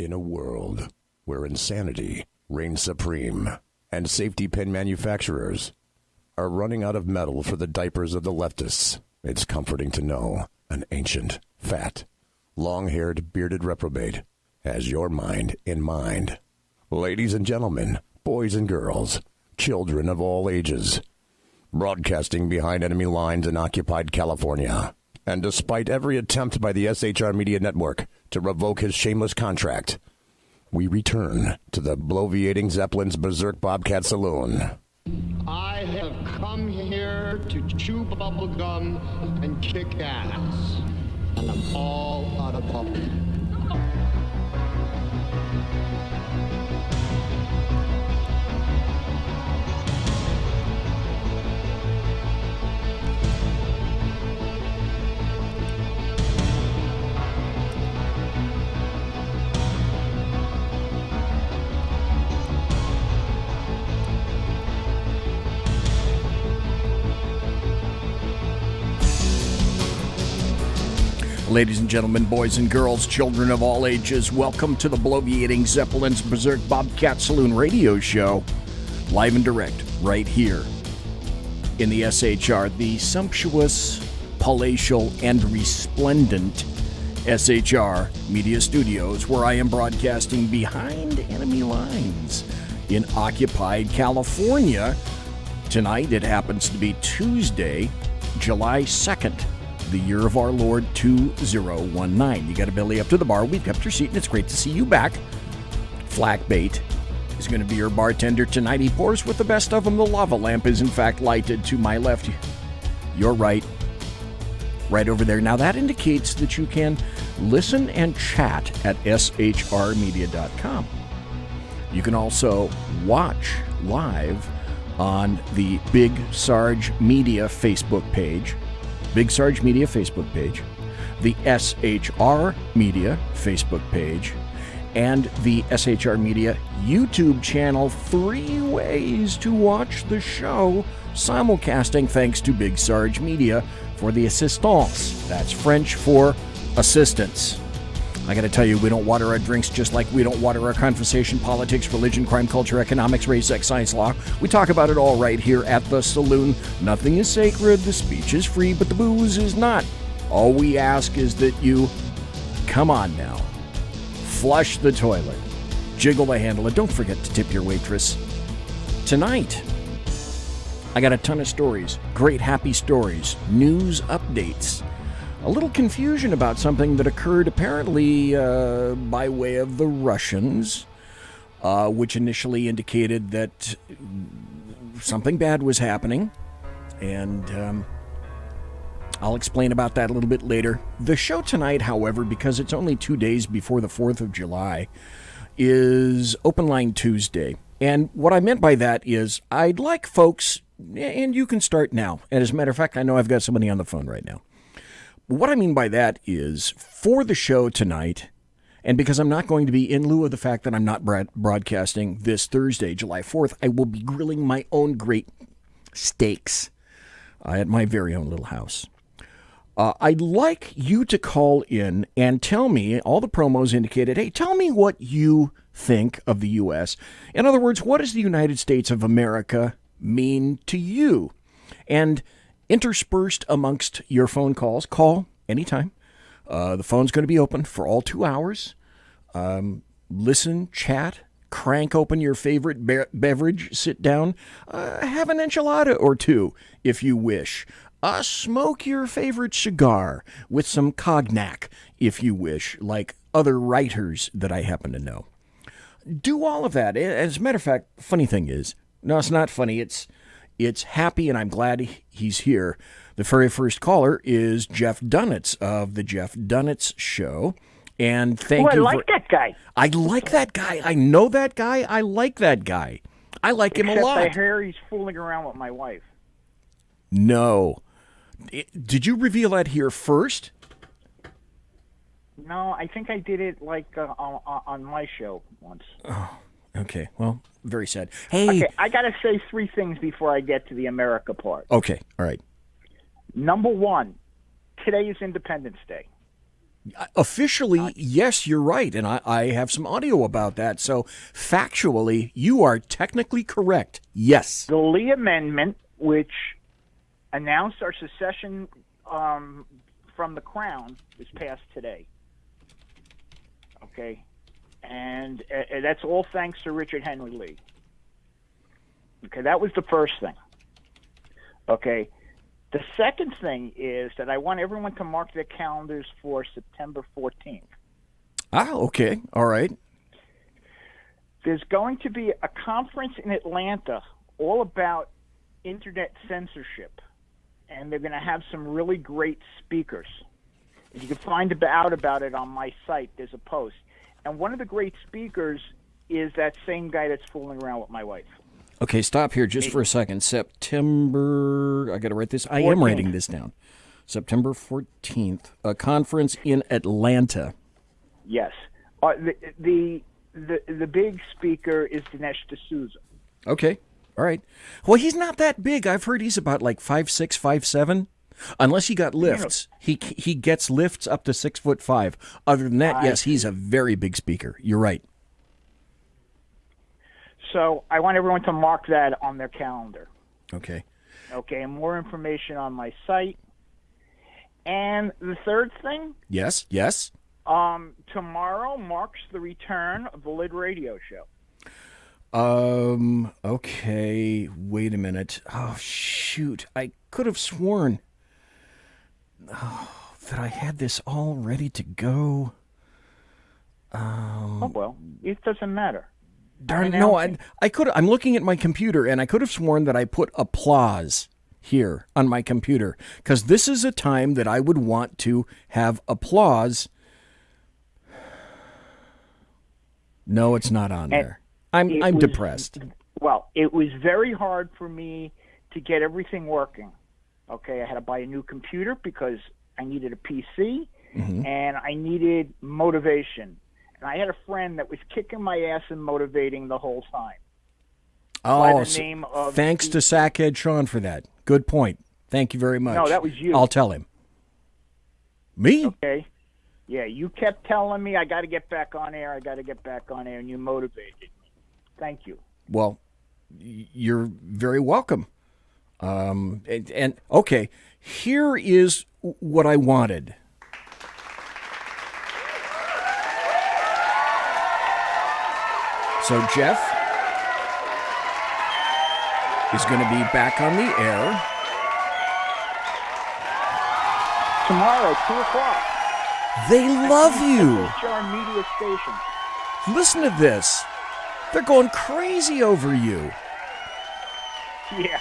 In a world where insanity reigns supreme and safety pin manufacturers are running out of metal for the diapers of the leftists, it's comforting to know an ancient, fat, long-haired, bearded reprobate has your mind in mind. Ladies and gentlemen, boys and girls, children of all ages, broadcasting behind enemy lines in occupied California. And despite every attempt by the SHR Media Network to revoke his shameless contract, we return to the bloviating Zeppelin's Berserk Bobcat Saloon. I have come here to chew bubble gum and kick ass. And I'm all out of bubble. Ladies and gentlemen, boys and girls, children of all ages, welcome to the bloviating Zeppelin's Berserk Bobcat Saloon radio show, live and direct, right here in the SHR, the sumptuous, palatial, and resplendent SHR Media Studios, where I am broadcasting behind enemy lines in occupied California. Tonight, it happens to be Tuesday, July 2nd. The year of our Lord 2019. You got to belly up to the bar. We've kept your seat, and it's great to see you back. Flackbait is going to be your bartender tonight. He pours with the best of them. The lava lamp is, in fact, lighted to my left. You're right. Right over there. Now, that indicates that you can listen and chat at shrmedia.com. You can also watch live on the Big Sarge Media Facebook page. Big Sarge Media Facebook page, the SHR Media Facebook page, and the SHR Media YouTube channel. 3 ways to watch the show simulcasting, thanks to Big Sarge Media for the assistance. That's French for assistance. I got to tell you, we don't water our drinks just like we don't water our conversation, politics, religion, crime, culture, economics, race, sex, science, law. We talk about it all right here at the Saloon. Nothing is sacred, the speech is free, but the booze is not. All we ask is that you, come on now, flush the toilet, jiggle the handle, and don't forget to tip your waitress. Tonight, I got a ton of stories, great happy stories, news updates. A little confusion about something that occurred apparently by way of the Russians, which initially indicated that something bad was happening, and I'll explain about that a little bit later. The show tonight, however, because it's only 2 days before the 4th of July, is Open Line Tuesday. And what I meant by that is I'd like folks, and you can start now, and as a matter of fact, I know I've got somebody on the phone right now. What I mean by that is, for the show tonight, and because I'm not going to be, in lieu of the fact that I'm not broadcasting this Thursday, July 4th, I will be grilling my own great steaks at my very own little house. I'd like you to call in and tell me, all the promos indicated, hey, tell me what you think of the U.S. In other words, what does the United States of America mean to you? And interspersed amongst your phone calls, call anytime. The phone's going to be open for all 2 hours. Listen, chat, crank open your favorite beverage, sit down, have an enchilada or two if you wish. Smoke your favorite cigar with some cognac if you wish, like other writers that I happen to know. Do all of that. As a matter of fact, funny thing is, no, it's not funny, It's happy, and I'm glad he's here. The very first caller is Jeff Dunitz of the Jeff Dunitz Show. And thank you. I like that guy. I like that guy. I know that guy. I like that guy. I like him a lot. Except I hear he's fooling around with my wife. No. Did you reveal that here first? No, I think I did it on my show once. Oh, okay. Well, very sad. Hey. Okay, I got to say 3 things before I get to the America part. Okay, all right. Number 1, today is Independence Day. Officially, yes, you're right, and I have some audio about that. So factually, you are technically correct. Yes. The Lee Amendment, which announced our secession from the Crown, is passed today. Okay? And that's all thanks to Richard Henry Lee. Okay, that was the first thing. Okay? The second thing is that I want everyone to mark their calendars for September 14th. Ah, okay. All right. There's going to be a conference in Atlanta all about internet censorship, and they're going to have some really great speakers. You can find out about it on my site. There's a post. And one of the great speakers is that same guy that's fooling around with my wife. Okay, stop here just for a second. September, I got to write this. I 14th. am writing this down. September 14th, a conference in Atlanta. Yes. The big speaker is Dinesh D'Souza. Okay, all right. Well, he's not that big. I've heard he's about like 5'6", 5'7". Unless he got lifts. He gets lifts up to 6'5". Other than that, yes, he's a very big speaker. You're right. So I want everyone to mark that on their calendar. Okay. Okay, and more information on my site. And the third thing, Yes. tomorrow marks the return of the Lid Radio Show. Okay, wait a minute. Oh, shoot. I could have sworn that I had this all ready to go. Oh, well, it doesn't matter. Darn, no, I could. I'm looking at my computer, and I could have sworn that I put applause here on my computer, because this is a time that I would want to have applause. No, it's not on there. I'm depressed. Well, it was very hard for me to get everything working. Okay, I had to buy a new computer because I needed a PC, and I needed motivation. And I had a friend that was kicking my ass and motivating the whole time. Oh, thanks to Sackhead Sean for that. Good point. Thank you very much. No, that was you. I'll tell him. Me? Okay. Yeah, you kept telling me I got to get back on air, and you motivated me. Thank you. Well, you're very welcome. And okay, here is what I wanted. So Jeff is going to be back on the air tomorrow, 2 o'clock. They love you. SHR Media Station. Listen to this. They're going crazy over you. Yeah.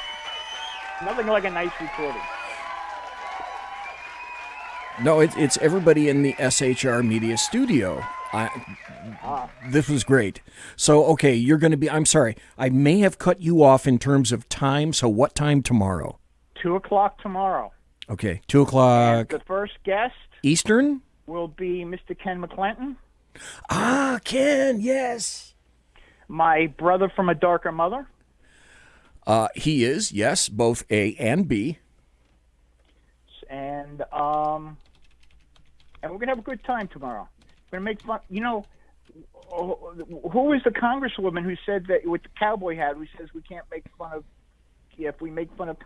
Nothing like a nice recording. No, it's everybody in the SHR Media Studio. This was great. So, okay, you're going to be... I'm sorry. I may have cut you off in terms of time. So what time tomorrow? 2 o'clock tomorrow. Okay, 2 o'clock. And the first guest... Eastern? ...will be Mr. Ken McClinton. Ah, Ken, yes. My brother from a darker mother. He is, yes, both A and B. And we're going to have a good time tomorrow. We're going to make fun. You know, who was the congresswoman who said that with the cowboy hat, who says we can't make fun of, if we make fun of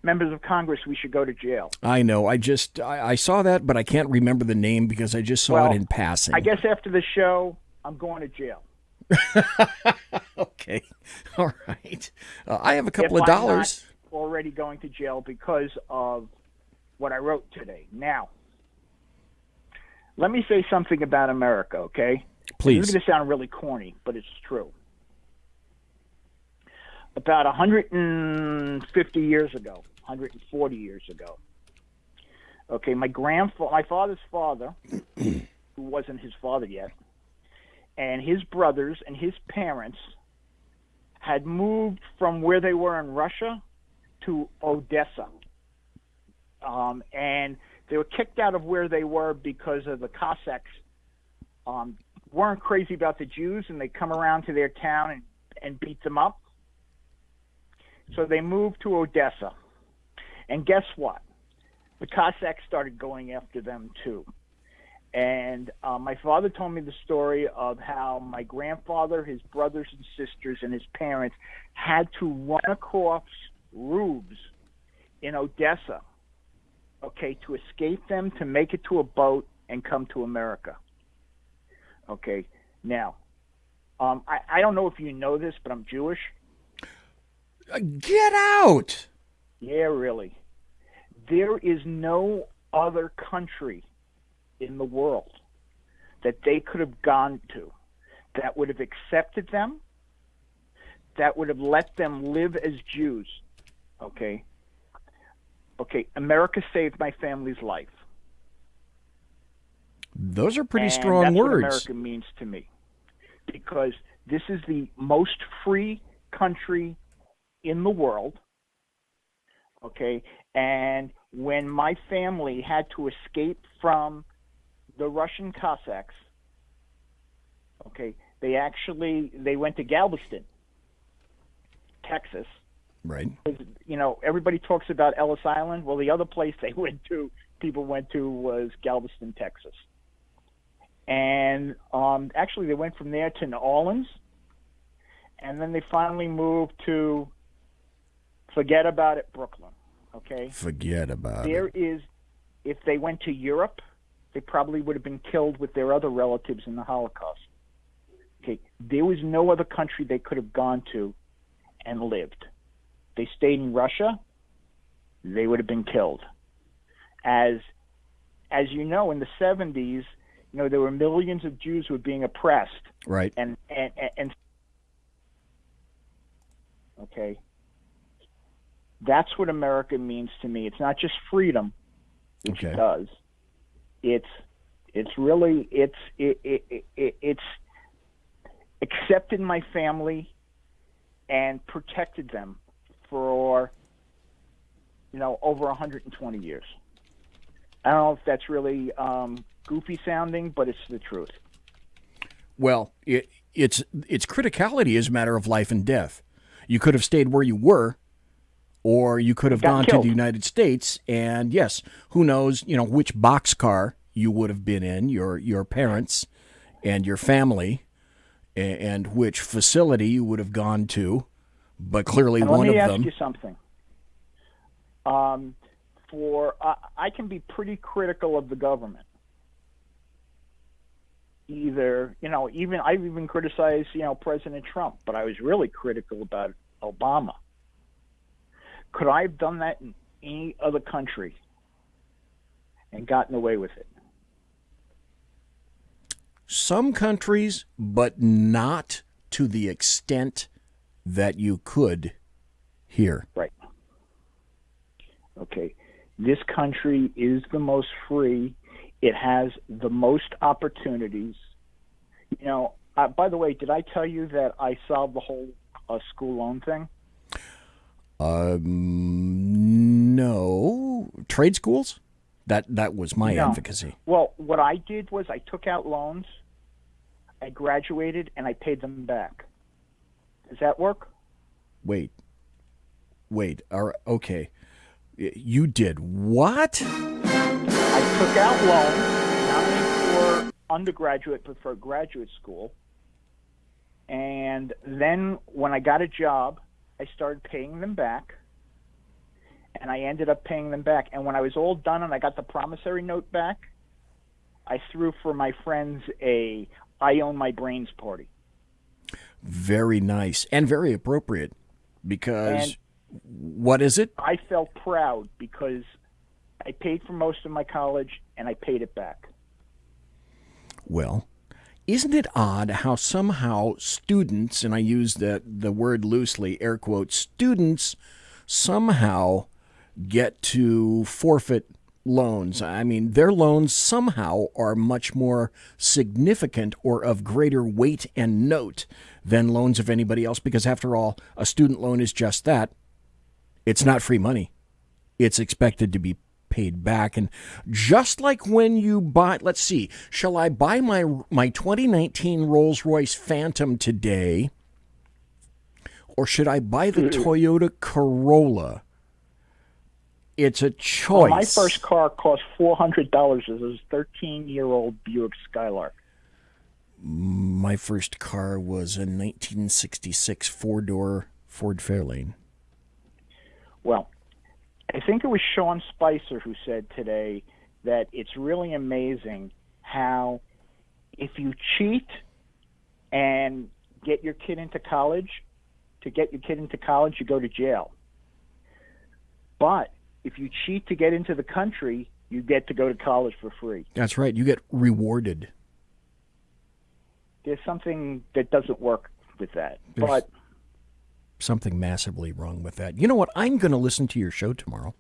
members of Congress, we should go to jail. I know. I saw that, but I can't remember the name because I just saw it in passing. I guess after the show, I'm going to jail. Okay. All right. I have a couple of dollars. I'm not already going to jail because of what I wrote today. Now, let me say something about America, okay? Please. This is going to sound really corny, but it's true. About 150 years ago, 140 years ago, okay, my father's father, who wasn't his father yet, and his brothers and his parents had moved from where they were in Russia to Odessa. And they were kicked out of where they were because of the Cossacks weren't crazy about the Jews, and they come around to their town and beat them up. So they moved to Odessa. And guess what? The Cossacks started going after them too. And my father told me the story of how my grandfather, his brothers and sisters, and his parents had to run across roofs in Odessa, okay, to escape them, to make it to a boat and come to America. Okay, now, I don't know if you know this, but I'm Jewish. Get out! Yeah, really. There is no other country in the world that they could have gone to that would have accepted them, that would have let them live as Jews. Okay? Okay, America saved my family's life. Those are pretty and strong that's words. What America means to me. Because this is the most free country in the world. Okay? And when my family had to escape from the Russian Cossacks, okay, they went to Galveston, Texas. Right. You know, everybody talks about Ellis Island. Well, the other place people went to was Galveston, Texas. And actually they went from there to New Orleans, and then they finally moved to, forget about it, Brooklyn. Okay? Forget about There it. is, if they went to Europe, they probably would have been killed with their other relatives in the Holocaust. Okay, there was no other country they could have gone to and lived. They stayed in Russia, they would have been killed. As you know, in the 70s, you know, there were millions of Jews who were being oppressed. Right. And okay, that's what America means to me. It's not just freedom, which it does. It's really it's accepted my family and protected them for, you know, over 120 years. I don't know if that's really goofy sounding, but it's the truth. Well, its criticality is a matter of life and death. You could have stayed where you were, or you could have gone to the United States, and yes, who knows, you know, which boxcar you would have been in, your parents and your family, and which facility you would have gone to, but clearly one of them. Let me ask you something. I can be pretty critical of the government. Either, you know, I've even criticized, you know, President Trump, but I was really critical about Obama. Could I have done that in any other country and gotten away with it? Some countries, but not to the extent that you could here. Right. Okay. This country is the most free. It has the most opportunities. You know, by the way, did I tell you that I solved the whole school loan thing? No. Trade schools? That was my advocacy. Well, what I did was I took out loans, I graduated, and I paid them back. Does that work? Wait. Okay. You did what? I took out loans, not only for undergraduate, but for graduate school. And then when I got a job, I started paying them back. And I ended up paying them back. And when I was all done and I got the promissory note back, I threw for my friends I Own My Brains party. Very nice and very appropriate, because what is it? I felt proud because I paid for most of my college and I paid it back. Well, isn't it odd how somehow students, and I use the word loosely, air quotes, students somehow get to forfeit loans? I mean, their loans somehow are much more significant or of greater weight and note than loans of anybody else, because after all, a student loan is just that. It's not free money. It's expected to be paid back. And just like when you buy, let's see, shall I buy my 2019 Rolls-Royce Phantom today, or should I buy the Toyota Corolla? It's a choice. My first car cost $400. It was a 13-year-old Buick Skylark. My first car was a 1966 four-door Ford Fairlane. Well, I think it was Sean Spicer who said today that it's really amazing how if you cheat and get your kid into college, you go to jail. But if you cheat to get into the country, you get to go to college for free. That's right. You get rewarded. There's something that doesn't work with that. There's something massively wrong with that. You know what? I'm going to listen to your show tomorrow.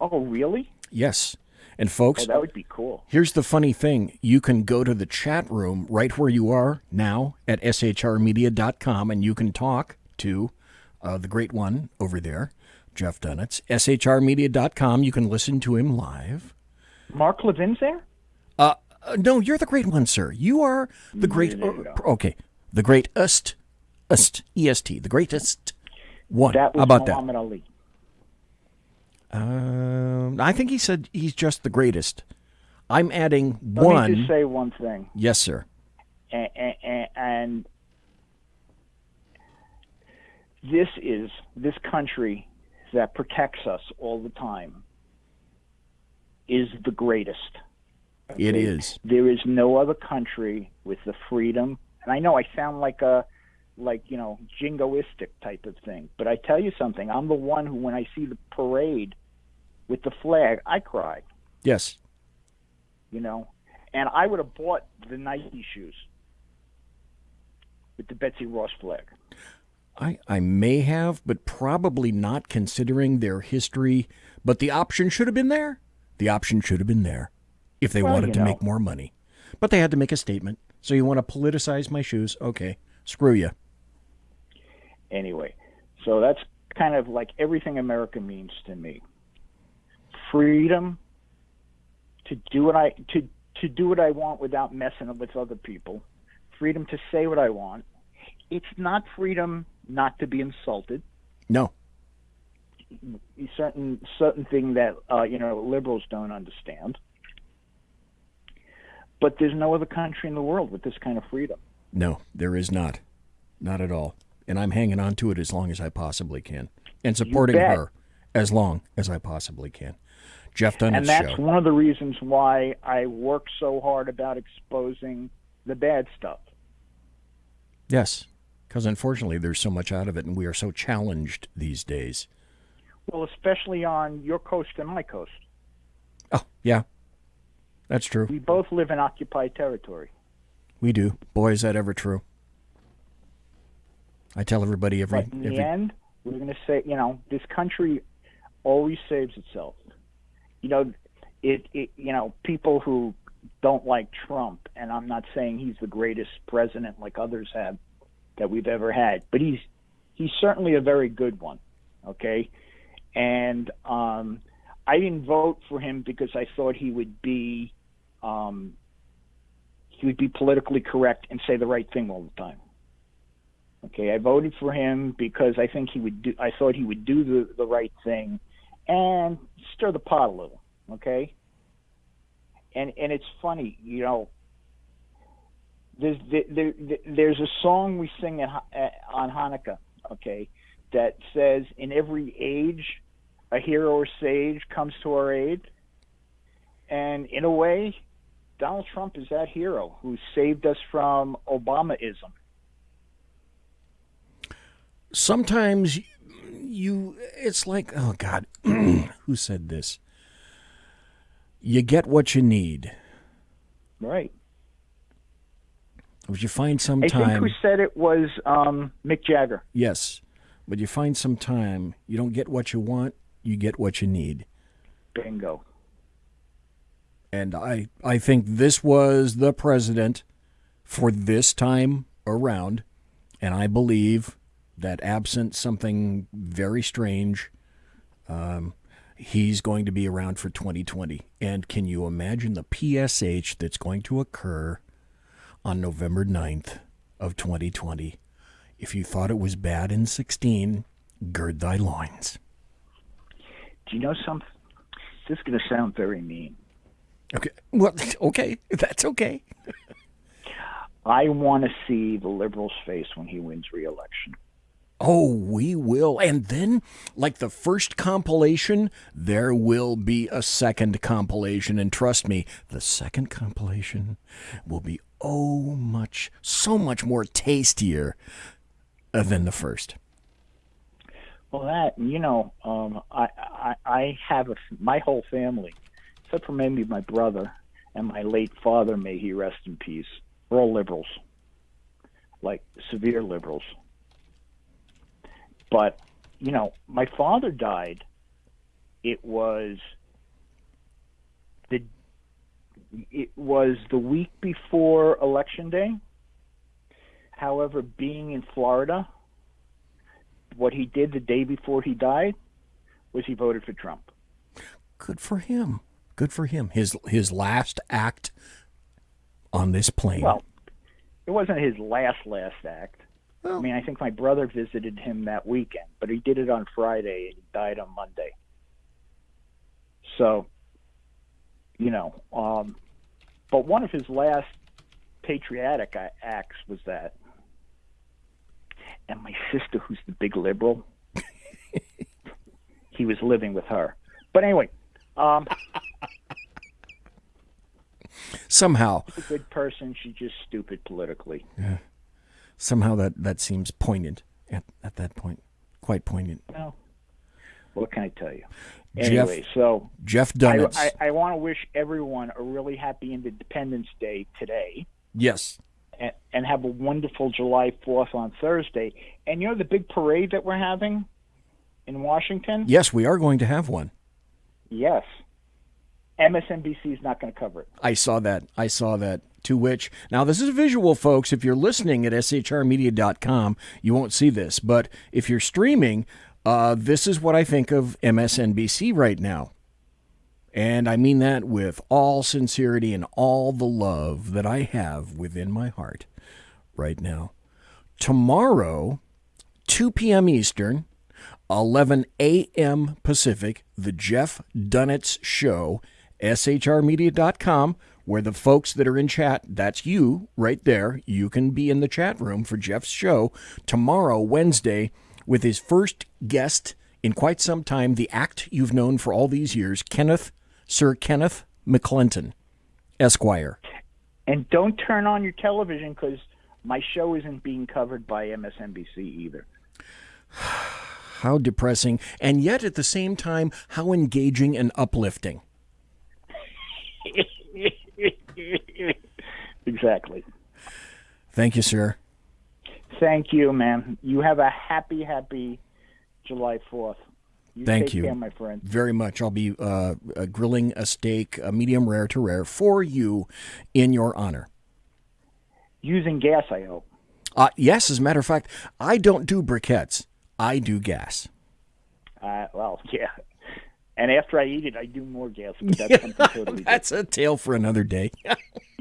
Oh, really? Yes. And folks, that would be cool. Here's the funny thing. You can go to the chat room right where you are now at shrmedia.com, and you can talk to the great one over there, Jeff Dunitz. shrmedia.com. You can listen to him live. Mark Levin's there? No, you're the great one, sir. You are the great... okay. The greatest, E-S-T, the greatest one. That was How about Muhammad Ali. I think he said he's just the greatest. I'm adding Let one. Let me just say one thing. Yes, sir. And this country that protects us all the time is the greatest. Okay? It is. There is no other country with the freedom. And I know I sound like jingoistic type of thing, but I tell you something. I'm the one who, when I see the parade with the flag, I cry. Yes. And I would have bought the Nike shoes with the Betsy Ross flag. I may have, but probably not, considering their history. But the option should have been there. The option should have been there if they wanted to make more money. But they had to make a statement. So you want to politicize my shoes? Okay, screw you. Anyway, so that's kind of like everything America means to me. Freedom to do what I want without messing with other people. Freedom to say what I want. It's not freedom not to be insulted. No. Certain thing that liberals don't understand. But there's no other country in the world with this kind of freedom. No, there is not. Not at all. And I'm hanging on to it as long as I possibly can. And supporting her as long as I possibly can. Jeff Dunnett's And that's one of the reasons why I work so hard about exposing the bad stuff. Yes, because unfortunately there's so much out of it, and we are so challenged these days. Well, especially on your coast and my coast. Oh, yeah. That's true. We both live in occupied territory. We do. Boy, is that ever true. I tell everybody But in the end, we're going to say, this country always saves itself. People who don't like Trump, and I'm not saying he's the greatest president like others have that we've ever had, but he's certainly a very good one, okay? And I didn't vote for him because I thought he would be politically correct and say the right thing all the time. Okay, I voted for him because I thought he would do the right thing and stir the pot a little. Okay, and it's funny, there's a song we sing on Hanukkah, okay, that says, in every age, a hero or sage comes to our aid. And in a way, Donald Trump is that hero who saved us from Obamaism. Sometimes it's like, oh God, who said this? You get what you need. Right. But you find some time. I think who said it was Mick Jagger. Yes. But you find some time, you don't get what you want, you get what you need. Bingo. And I think this was the president for this time around, and I believe that absent something very strange, he's going to be around for 2020. And can you imagine the PSH that's going to occur on November 9th of 2020? If you thought it was bad in 16, gird thy loins. Do you know something? This is going to sound very mean. Okay. Well, okay. That's okay. I want to see the Liberals' face when he wins re-election. Oh, we will. And then, like the first compilation, there will be a second compilation. And trust me, the second compilation will be so much more tastier than the first. Well, that, I have my whole family, except for maybe my brother and my late father, may he rest in peace. We're all liberals, like severe liberals. But, my father died. It was the week before Election Day. However, being in Florida, what he did the day before he died was he voted for Trump. Good for him. Good for him. His last act on this plane. Well, it wasn't his last act. Well, I mean, I think my brother visited him that weekend, but he did it on Friday and he died on Monday. So, but one of his last patriotic acts was that. And my sister, who's the big liberal, he was living with her. But anyway, somehow, she's a good person. She's just stupid politically. Yeah. Somehow that seems poignant at that point. Quite poignant. Well, what can I tell you? Anyway, Jeff Dunitz. I want to wish everyone a really happy Independence Day today. Yes. And have a wonderful July 4th on Thursday. And the big parade that we're having in Washington? Yes, we are going to have one. Yes. MSNBC is not going to cover it. I saw that. To which, now this is visual, folks. If you're listening at shrmedia.com, you won't see this. But if you're streaming, this is what I think of MSNBC right now. And I mean that with all sincerity and all the love that I have within my heart right now. Tomorrow, 2 p.m. Eastern, 11 a.m. Pacific, the Jeff Dunitz Show, shrmedia.com, where the folks that are in chat, that's you right there. You can be in the chat room for Jeff's show tomorrow, Wednesday, with his first guest in quite some time, the act you've known for all these years, Sir Kenneth McClinton, Esquire. And don't turn on your television because my show isn't being covered by MSNBC either. How depressing. And yet at the same time, how engaging and uplifting. Exactly. Thank you, sir. Thank you, man. You have a happy July 4th. Thank you. Take care, my friend. Very much. I'll be grilling a steak, medium rare to rare, for you in your honor. Using gas, I hope. Yes, as a matter of fact, I don't do briquettes. I do gas. Well, yeah. And after I eat it, I do more gas. But that's something totally That's a tale for another day.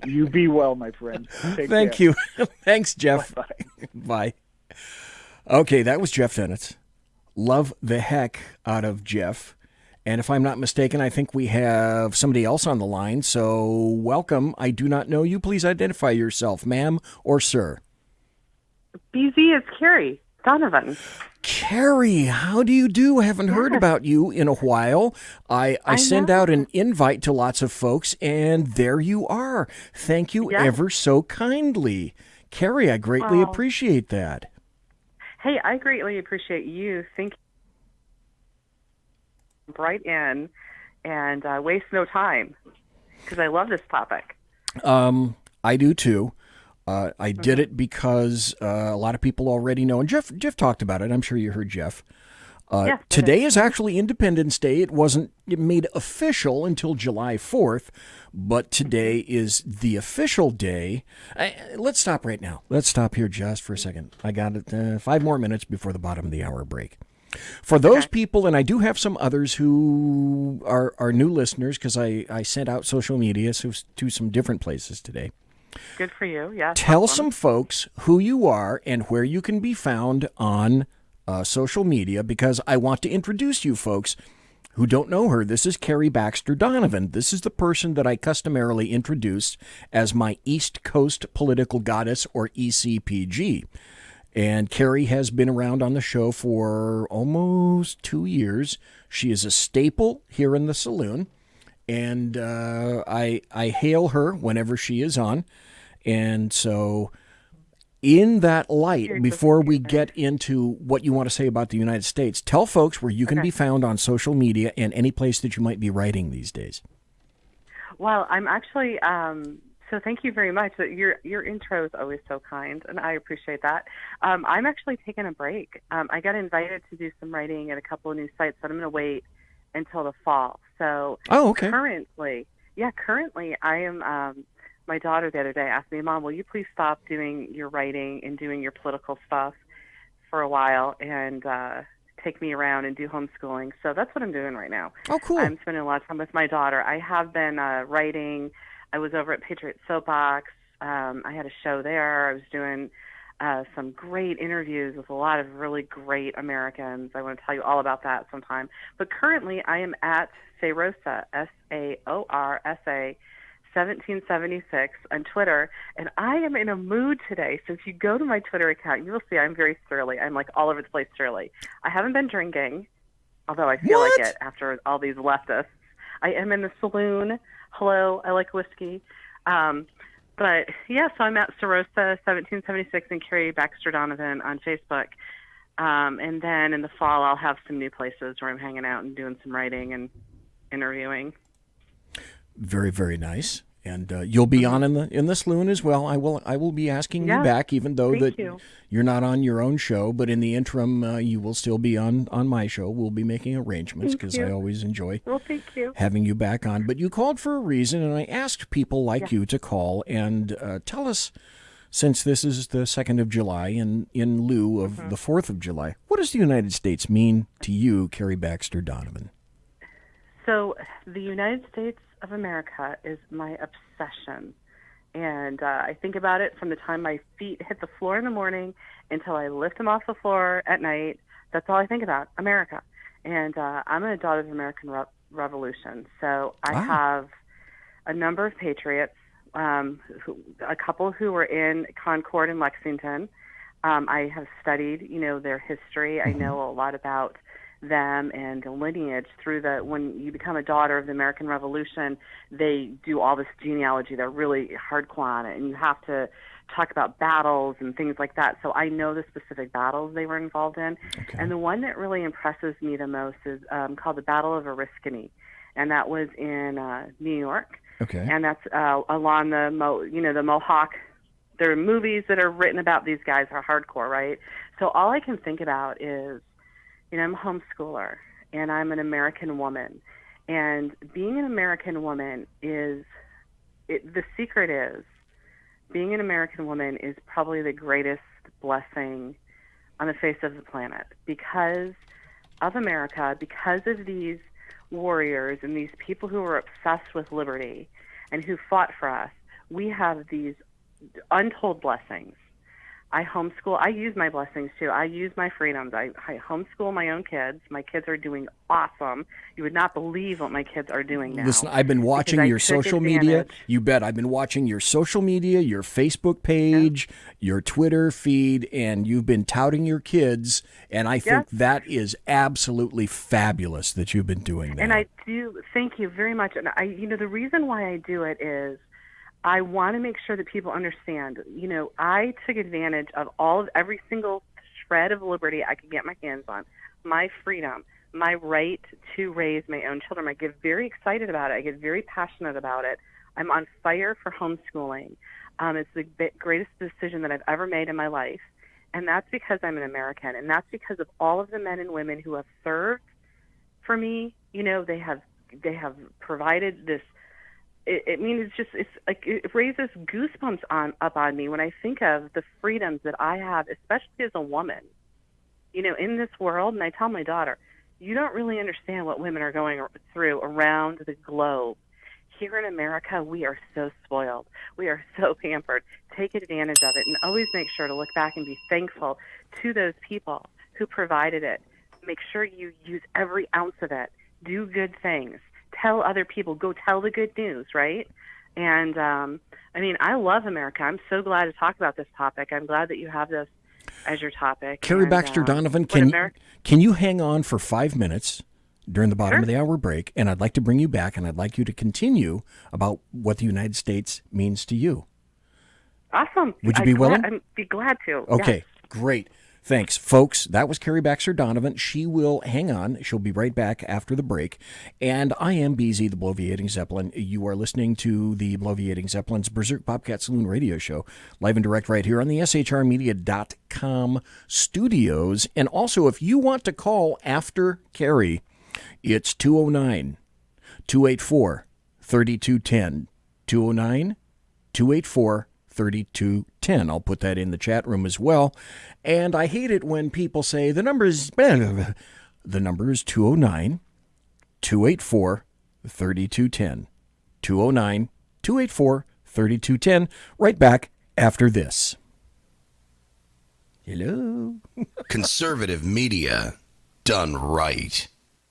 You be well, my friend. Take Thank care. you. Thanks, Jeff. Bye-bye. Bye. Okay, that was Jeff Dunitz. Love the heck out of Jeff. And if I'm not mistaken, I think we have somebody else on the line. So welcome. I do not know you. Please identify yourself, ma'am or sir. BZ, it's Carrie Donovan. Carrie, how do you do? Haven't heard about you in a while. I send out an invite to lots of folks, and there you are. Thank you ever so kindly. Carrie, I greatly appreciate that. Hey, I greatly appreciate you thinking right in and waste no time because I love this topic. I do too. I did it because a lot of people already know, and Jeff talked about it. I'm sure you heard Jeff. Yes, today is actually Independence Day. It wasn't made official until July 4th, but today is the official day. Let's stop right now. Let's stop here just for a second. I got it 5 more minutes before the bottom of the hour break. For those people, and I do have some others who are new listeners because I sent out social media to some different places today. Good for you, yes. Tell some folks who you are and where you can be found on social media, because I want to introduce you folks who don't know her, this is Carrie Baxter Donovan. This is the person that I customarily introduce as my East Coast political goddess, or ECPG. And Carrie has been around on the show for almost 2 years. She is a staple here in the Saloon, and I hail her whenever she is on. And so in that light, before we get into what you want to say about the United States, tell folks where you can be found on social media and any place that you might be writing these days. Well, I'm actually, so thank you very much. Your intro is always so kind, and I appreciate that. I'm actually taking a break. I got invited to do some writing at a couple of new sites, but I'm going to wait until the fall. So currently I am... my daughter the other day asked me, Mom, will you please stop doing your writing and doing your political stuff for a while and take me around and do homeschooling? So that's what I'm doing right now. Oh, cool. I'm spending a lot of time with my daughter. I have been writing. I was over at Patriot Soapbox. I had a show there. I was doing some great interviews with a lot of really great Americans. I want to tell you all about that sometime. But currently I am at Saorsa, Saorsa, 1776 on Twitter, and I am in a mood today. So if you go to my Twitter account, you will see I'm very surly. I'm like all over the place surly. I haven't been drinking, although I feel like it after all these leftists. I am in the saloon. Hello, I like whiskey. But yeah, so I'm at Saorsa 1776 and Carrie Baxter Donovan on Facebook. And then in the fall, I'll have some new places where I'm hanging out and doing some writing and interviewing. Very, very nice. And you'll be on in the Saloon as well. I will be asking you back, even though you're not on your own show. But in the interim, you will still be on my show. We'll be making arrangements because I always enjoy having you back on. But you called for a reason, and I asked people like you to call and tell us, since this is the 2nd of July and in lieu of the 4th of July, what does the United States mean to you, Carrie Baxter Donovan? So the United States of America is my obsession, and I think about it from the time my feet hit the floor in the morning until I lift them off the floor at night. That's all I think about, America. And I'm a daughter of the American Revolution, so I have a number of patriots, a couple who were in Concord and Lexington. I have studied, their history. I know a lot about them and the lineage through when you become a daughter of the American Revolution, they do all this genealogy. They're really hardcore on it, and you have to talk about battles and things like that. So I know the specific battles they were involved in. Okay. And the one that really impresses me the most is called the Battle of Oriskany, and that was in New York. Okay. And that's along the Mohawk. There are movies that are written about these guys are hardcore, right? So all I can think about is, I'm a homeschooler, and I'm an American woman. And being an American woman the secret is, being an American woman is probably the greatest blessing on the face of the planet. Because of America, because of these warriors and these people who were obsessed with liberty and who fought for us, we have these untold blessings. I homeschool. I use my blessings, too. I use my freedoms. I homeschool my own kids. My kids are doing awesome. You would not believe what my kids are doing now. Listen, I've been watching your social media. You bet. I've been watching your social media, your Facebook page, your Twitter feed, and you've been touting your kids, and I think that is absolutely fabulous that you've been doing that. And I do. Thank you very much. And the reason why I do it is I want to make sure that people understand, I took advantage of every single shred of liberty I could get my hands on, my freedom, my right to raise my own children. I get very excited about it. I get very passionate about it. I'm on fire for homeschooling. It's the greatest decision that I've ever made in my life. And that's because I'm an American. And that's because of all of the men and women who have served for me. They have provided this. It raises goosebumps up on me when I think of the freedoms that I have, especially as a woman, in this world. And I tell my daughter, you don't really understand what women are going through around the globe. Here in America, we are so spoiled. We are so pampered. Take advantage of it, and always make sure to look back and be thankful to those people who provided it. Make sure you use every ounce of it do good things, tell other people, go tell the good news, right? And, I mean, I love America. I'm so glad to talk about this topic. I'm glad that you have this as your topic. Carrie Baxter Donovan, can you hang on for 5 minutes during the bottom of the hour break? And I'd like to bring you back, and I'd like you to continue about what the United States means to you. Awesome. Would you be willing? I'd be glad to. Okay, yes. Great. Thanks, folks. That was Carrie Baxter Donovan. She will hang on. She'll be right back after the break. And I am BZ, the Bloviating Zeppelin. You are listening to the Bloviating Zeppelin's Berserk Bobcat Saloon radio show, live and direct right here on the SHRmedia.com studios. And also, if you want to call after Carrie, it's 209-284-3210. 209-284-3210. I'll put that in the chat room as well. And I hate it when people say the number is 209-284-3210. 209-284-3210. Right back after this. Hello. Conservative media done right.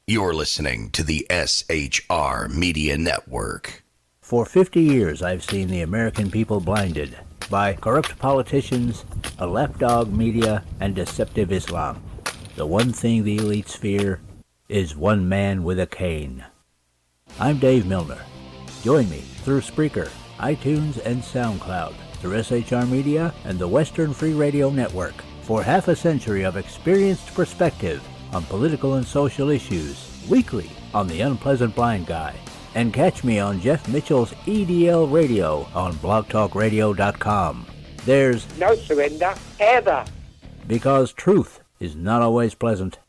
You're listening to the SHR Media Network. For 50 years, I've seen the American people blinded by corrupt politicians, a lapdog media, and deceptive Islam. The one thing the elites fear is one man with a cane. I'm Dave Milner. Join me through Spreaker, iTunes, and SoundCloud, through SHR Media and the Western Free Radio Network, for half a century of experienced perspective on political and social issues, weekly on The Unpleasant Blind Guy. And catch me on Jeff Mitchell's EDL Radio on blogtalkradio.com. There's no surrender, ever. Because truth is not always pleasant.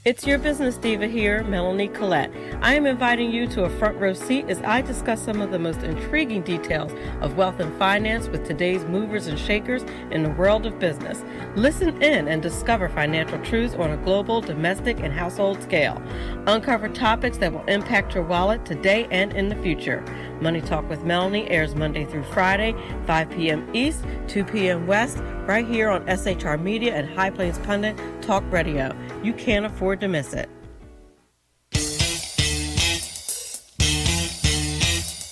It's your business diva here, Melanie Collette. I am inviting you to a front row seat as I discuss some of the most intriguing details of wealth and finance with today's movers and shakers in the world of business. Listen in and discover financial truths on a global, domestic, and household scale. Uncover topics that will impact your wallet today and in the future. Money Talk with Melanie airs Monday through Friday, 5 p.m. East, 2 p.m. West, right here on SHR Media and High Plains Pundit Talk Radio. You can't afford to miss it.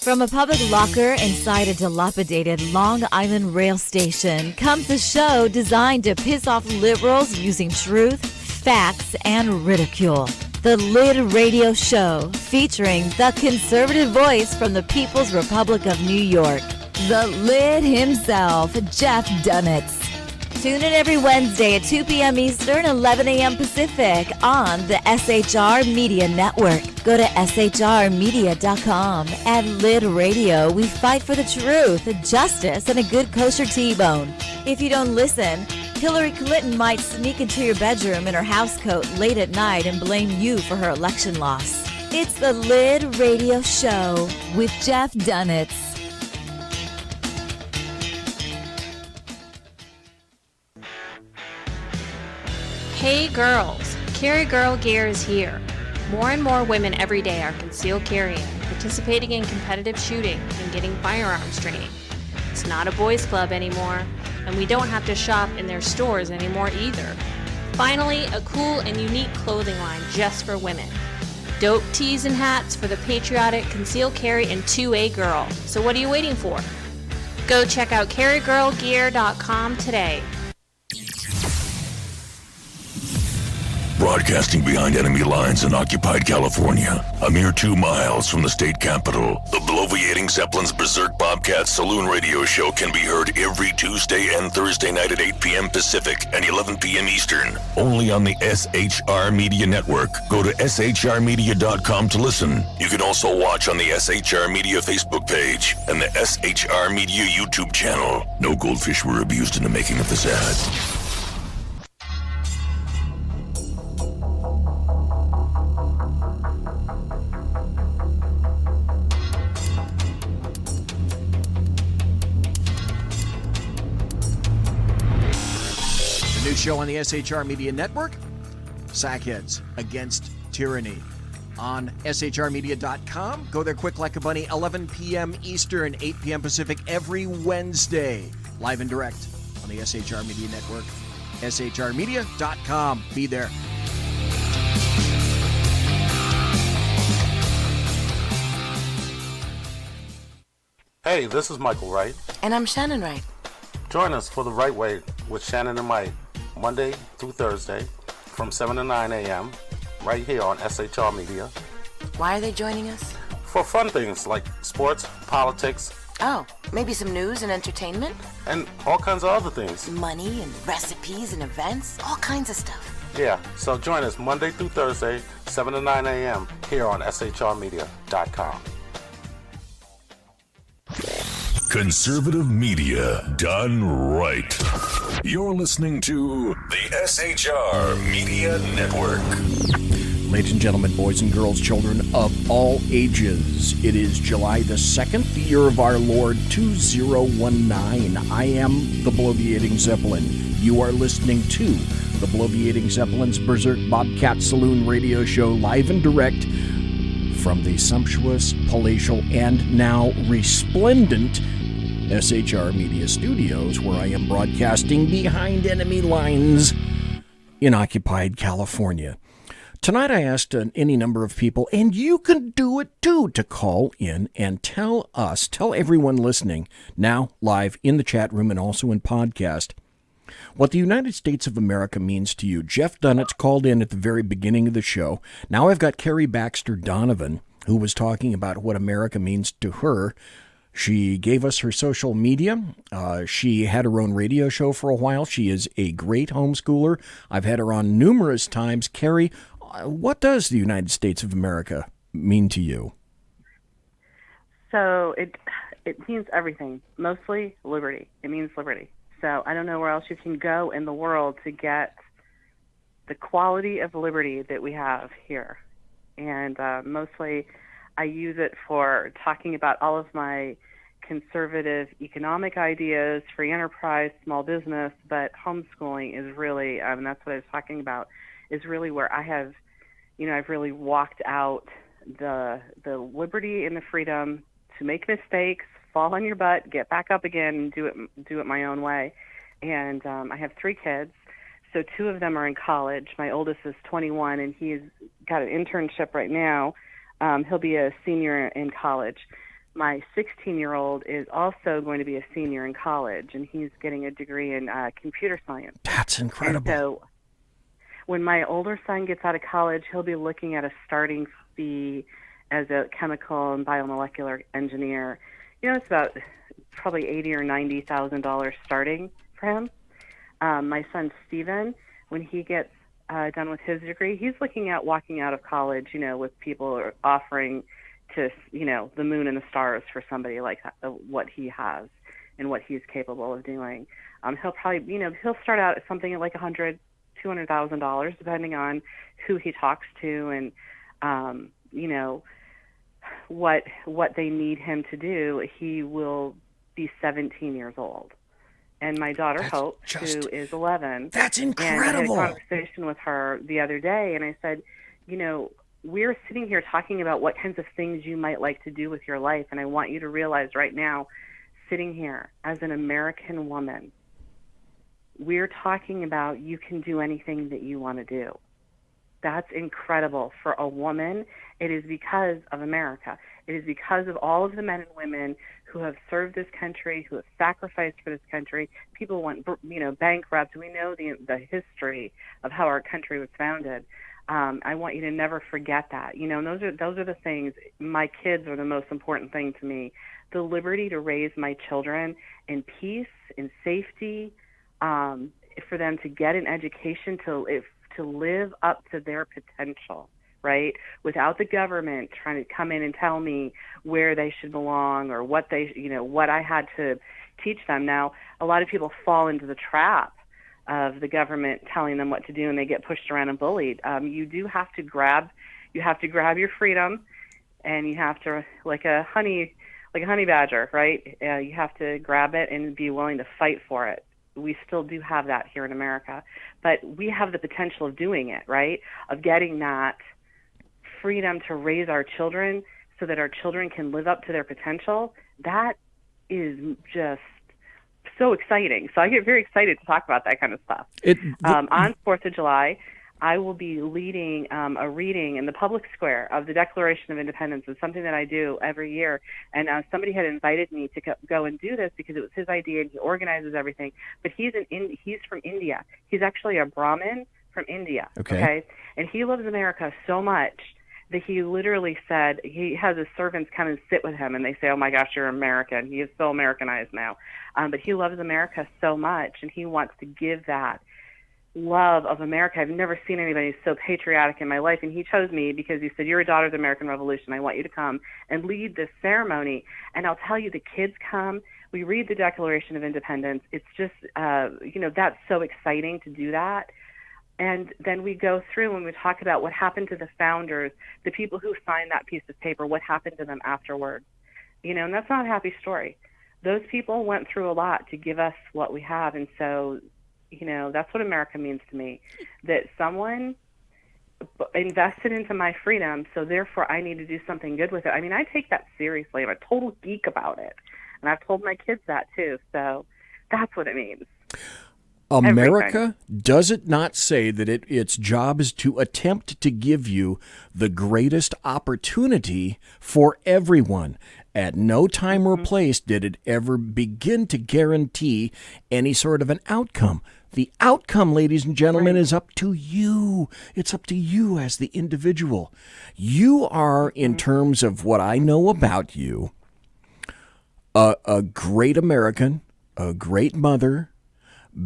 From a public locker inside a dilapidated Long Island rail station comes a show designed to piss off liberals using truth, facts, and ridicule. The Lid Radio Show, featuring the conservative voice from the People's Republic of New York, the Lid himself, Jeff Dunitz. Tune in every Wednesday at 2 p.m. Eastern, 11 a.m. Pacific on the SHR Media Network. Go to shrmedia.com. At Lid Radio, we fight for the truth, justice, and a good kosher T-bone. If you don't listen, Hillary Clinton might sneak into your bedroom in her housecoat late at night and blame you for her election loss. It's the Lid Radio Show with Jeff Dunitz. Hey girls, Carry Girl Gear is here. More and more women every day are concealed carrying, participating in competitive shooting, and getting firearms training. It's not a boys' club anymore, and we don't have to shop in their stores anymore either. Finally, a cool and unique clothing line just for women. Dope tees and hats for the patriotic concealed carry and 2A girl. So what are you waiting for? Go check out carrygirlgear.com today. Broadcasting behind enemy lines in occupied California, a mere 2 miles from the state capital, the Bloviating Zeppelin's Berserk Bobcat Saloon radio show can be heard every Tuesday and Thursday night at 8 p.m. Pacific and 11 p.m. Eastern, only on the SHR Media Network. Go to shrmedia.com to listen. You can also watch on the SHR Media Facebook page and the SHR Media YouTube channel. No goldfish were abused in the making of this ad. New show on the SHR Media Network, Sackheads Against Tyranny. On shrmedia.com. Go there quick like a bunny, 11 p.m. Eastern, 8 p.m. Pacific, every Wednesday. Live and direct on the SHR Media Network. shrmedia.com. Be there. Hey, this is Michael Wright. And I'm Shannon Wright. Join us for The Right Way with Shannon and Mike, Monday through Thursday from 7 to 9 a.m. right here on SHR Media. Why are they joining us? For fun things like sports, politics. Oh, maybe some news and entertainment? And all kinds of other things. Money and recipes and events, all kinds of stuff. Yeah, so join us Monday through Thursday, 7 to 9 a.m. here on shrmedia.com. Conservative media done right. You're listening to the SHR Media Network. Ladies and gentlemen, boys and girls, children of all ages, it is July the 2nd, the year of our Lord 2019. I am the Bloviating Zeppelin. You are listening to the Bloviating Zeppelin's Berserk Bobcat Saloon radio show, live and direct from the sumptuous, palatial, and now resplendent SHR Media Studios, where I am broadcasting behind enemy lines in occupied California. Tonight I asked any number of people, and you can do it too, to call in and tell everyone listening, now live in the chat room and also in podcast, what the United States of America means to you. Jeff Dunnett called in at the very beginning of the show. Now I've got Carrie Baxter Donovan, who was talking about what America means to her. She gave us her social media. She had her own radio show for a while. She is a great homeschooler. I've had her on numerous times. Carrie, what does the United States of America mean to you? So it means everything, mostly liberty. It means liberty. So I don't know where else you can go in the world to get the quality of liberty that we have here. And mostly I use it for talking about all of my conservative economic ideas, free enterprise, small business, but homeschooling is really, that's what I was talking about, is really where I have, I've really walked out the liberty and the freedom to make mistakes, fall on your butt, get back up again, and do it my own way. And I have 3 kids. So 2 of them are in college. My oldest is 21, and he's got an internship right now. He'll be a senior in college. My 16-year-old is also going to be a senior in college, and he's getting a degree in computer science. That's incredible. And so when my older son gets out of college, he'll be looking at a starting fee as a chemical and biomolecular engineer. It's about probably $80,000 or $90,000 starting for him. My son Steven, when he gets done with his degree, he's looking at walking out of college, with people offering to, the moon and the stars for somebody like what he has and what he's capable of doing. He'll probably, he'll start out at something like $100,000, $200,000, depending on who he talks to and, what they need him to do. He will be 17 years old. And my daughter Hope, who is 11. That's incredible. And I had a conversation with her the other day, and I said, we're sitting here talking about what kinds of things you might like to do with your life, and I want you to realize right now, sitting here as an American woman, we're talking about you can do anything that you want to do. That's incredible for a woman. It is because of America. It is because of all of the men and women who have served this country, who have sacrificed for this country. People went, bankrupt. We know the history of how our country was founded. I want you to never forget that. And those are the things. My kids are the most important thing to me. The liberty to raise my children in peace, in safety, for them to get an education, to live up to their potential, right? Without the government trying to come in and tell me where they should belong or what what I had to teach them. Now, a lot of people fall into the trap of the government telling them what to do, and they get pushed around and bullied. You have to grab your freedom, and you have to, like a honey badger, right? You have to grab it and be willing to fight for it. We still do have that here in America, but we have the potential of doing it, right? Of getting that freedom to raise our children so that our children can live up to their potential. That is just so exciting. So I get very excited to talk about that kind of stuff. On 4th of July, I will be leading a reading in the public square of the Declaration of Independence. It's something that I do every year. And somebody had invited me to go and do this because it was his idea, and he organizes everything. But he's from India. He's actually a Brahmin from India. Okay. And he loves America so much that he literally said, he has his servants come and sit with him, and they say, oh my gosh, you're American. He is so Americanized now. But he loves America so much, and he wants to give that love of America. I've never seen anybody so patriotic in my life, and he chose me because he said, you're a daughter of the American Revolution. I want you to come and lead this ceremony. And I'll tell you, the kids come, we read the Declaration of Independence. It's just, that's so exciting to do that. And then we go through and we talk about what happened to the founders, the people who signed that piece of paper, what happened to them afterwards. And that's not a happy story. Those people went through a lot to give us what we have. And so, that's what America means to me, that someone invested into my freedom, so therefore I need to do something good with it. I mean, I take that seriously. I'm a total geek about it. And I've told my kids that too. So that's what it means. America, does it not say that its job is to attempt to give you the greatest opportunity for everyone? At no time or place did it ever begin to guarantee any sort of an outcome. The outcome, ladies and gentlemen, is up to you. It's up to you as the individual. You are, in terms of what I know about you, a great American, a great mother,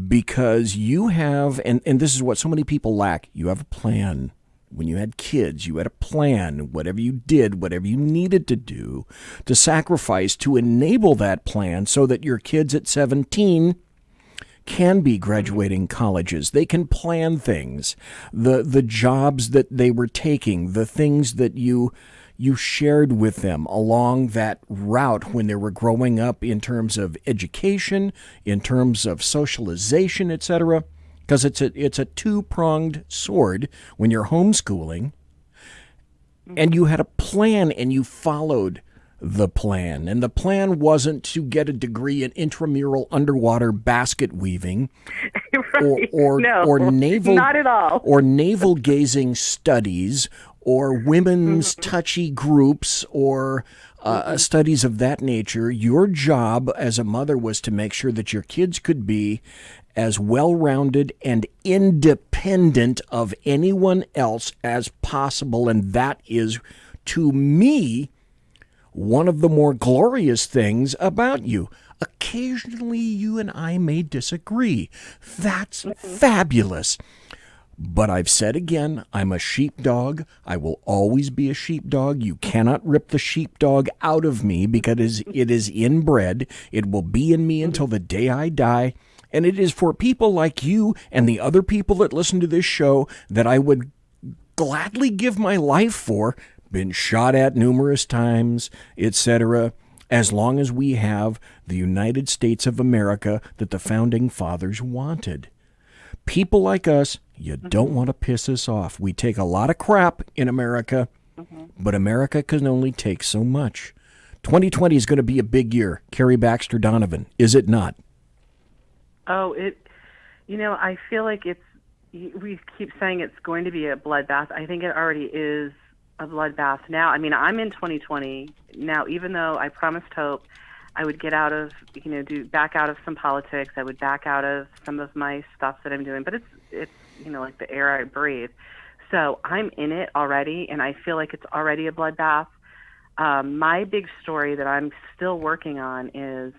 because you have, and this is what so many people lack, you have a plan. When you had kids, you had a plan, whatever you did, whatever you needed to do to sacrifice to enable that plan so that your kids at 17 can be graduating colleges. They can plan things, the jobs that they were taking, the things that you shared with them along that route when they were growing up in terms of education, in terms of socialization, etc. Because it's a two-pronged sword when you're homeschooling, and you had a plan and you followed the plan. And the plan wasn't to get a degree in intramural underwater basket weaving right. or naval not at all. or navel gazing studies or women's touchy groups or studies of that nature. Your job as a mother was to make sure that your kids could be as well-rounded and independent of anyone else as possible. And that is, to me, one of the more glorious things about you. Occasionally, you and I may disagree. That's fabulous. But I've said again, I'm a sheepdog. I will always be a sheepdog. You cannot rip the sheepdog out of me because it is inbred. It will be in me until the day I die. And it is for people like you and the other people that listen to this show that I would gladly give my life for, been shot at numerous times, etc., as long as we have the United States of America that the Founding Fathers wanted. People like us, you don't want to piss us off. We take a lot of crap in America, but America can only take so much. 2020 is going to be a big year. Carrie Baxter Donovan, is it not? Oh, I feel like we keep saying it's going to be a bloodbath. I think it already is a bloodbath now. I mean, I'm in 2020 now, even though I promised Hope I would get out of, back out of some politics. I would back out of some of my stuff that I'm doing, but it's like the air I breathe. So I'm in it already, and I feel like it's already a bloodbath. My big story that I'm still working on is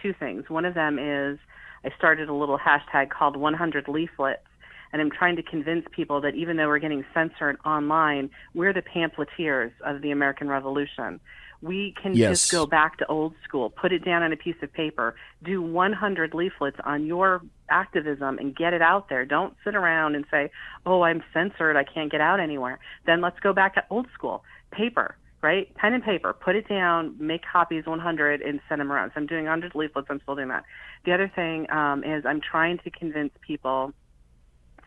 two things. One of them is I started a little hashtag called 100 Leaflets, and I'm trying to convince people that even though we're getting censored online, we're the pamphleteers of the American Revolution. We can just go back to old school, put it down on a piece of paper, do 100 leaflets on your activism and get it out there. Don't sit around and say, oh, I'm censored, I can't get out anywhere. Then let's go back to old school, paper, right? Pen and paper, put it down, make copies 100 and send them around. So I'm doing 100 leaflets, I'm still doing that. The other thing is I'm trying to convince people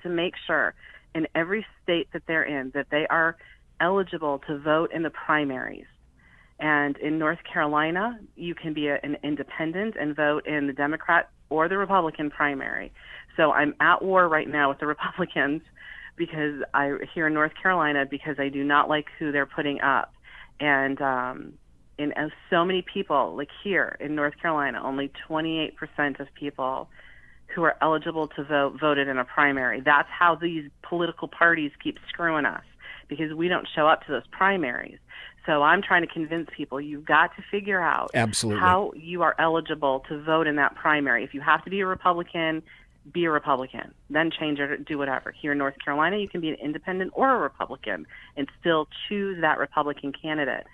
to make sure in every state that they're in that they are eligible to vote in the primaries. And in North Carolina, you can be an independent and vote in the Democrat or the Republican primary. So I'm at war right now with the Republicans because here in North Carolina, because I do not like who they're putting up. And so many people, like here in North Carolina, only 28% of people who are eligible to vote voted in a primary. That's how these political parties keep screwing us, because we don't show up to those primaries. So I'm trying to convince people you've got to figure out Absolutely. how you are eligible to vote in that primary. If you have to be a Republican, be a Republican. Then change it, do whatever. Here in North Carolina, you can be an independent or a Republican and still choose that Republican candidate.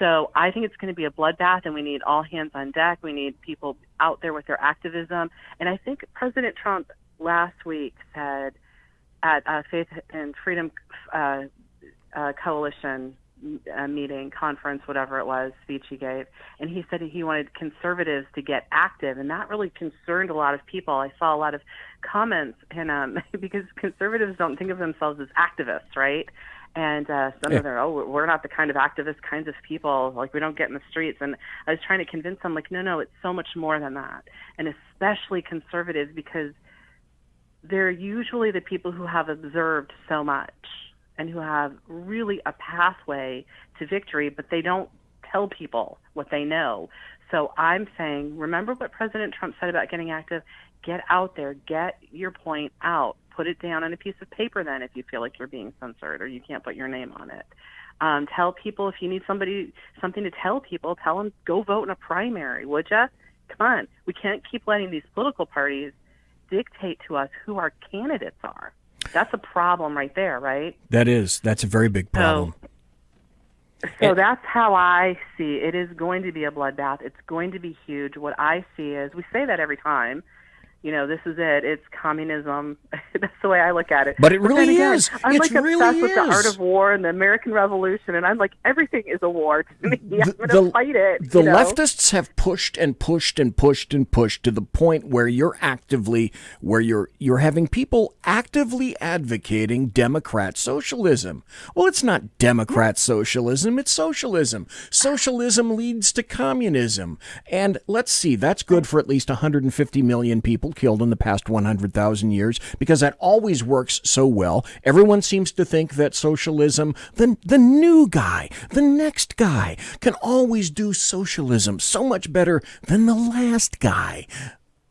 So I think it's going to be a bloodbath, and we need all hands on deck. We need people out there with their activism. And I think President Trump last week said at Faith and Freedom Coalition meeting, conference, whatever it was, speech he gave, and he said he wanted conservatives to get active, and that really concerned a lot of people. I saw a lot of comments, and because conservatives don't think of themselves as activists, right? And some of them, we're not the kind of activist kinds of people, like we don't get in the streets. And I was trying to convince them, like, no, it's so much more than that. And especially conservatives, because they're usually the people who have observed so much and who have really a pathway to victory, but they don't tell people what they know. So I'm saying, remember what President Trump said about getting active? Get out there, get your point out. Put it down on a piece of paper then if you feel like you're being censored or you can't put your name on it. Tell people, if you need something to tell people, tell them, go vote in a primary, would ya? Come on. We can't keep letting these political parties dictate to us who our candidates are. That's a problem right there, right? That's a very big problem. So that's how I see it. It is going to be a bloodbath. It's going to be huge. What I see is, we say that every time, this is it. It's communism. That's the way I look at it. But it really is. I'm obsessed with the art of war and the American Revolution, and I'm like, everything is a war to me. I'm going to fight it. The leftists have pushed and pushed and pushed and pushed to the point where you're having people actively advocating Democrat socialism. Well, it's not Democrat socialism. It's socialism. Socialism leads to communism. And let's see, that's good for at least 150 million people killed in the past 100,000 years, because that always works so well. Everyone seems to think that socialism, the new guy, the next guy, can always do socialism so much better than the last guy.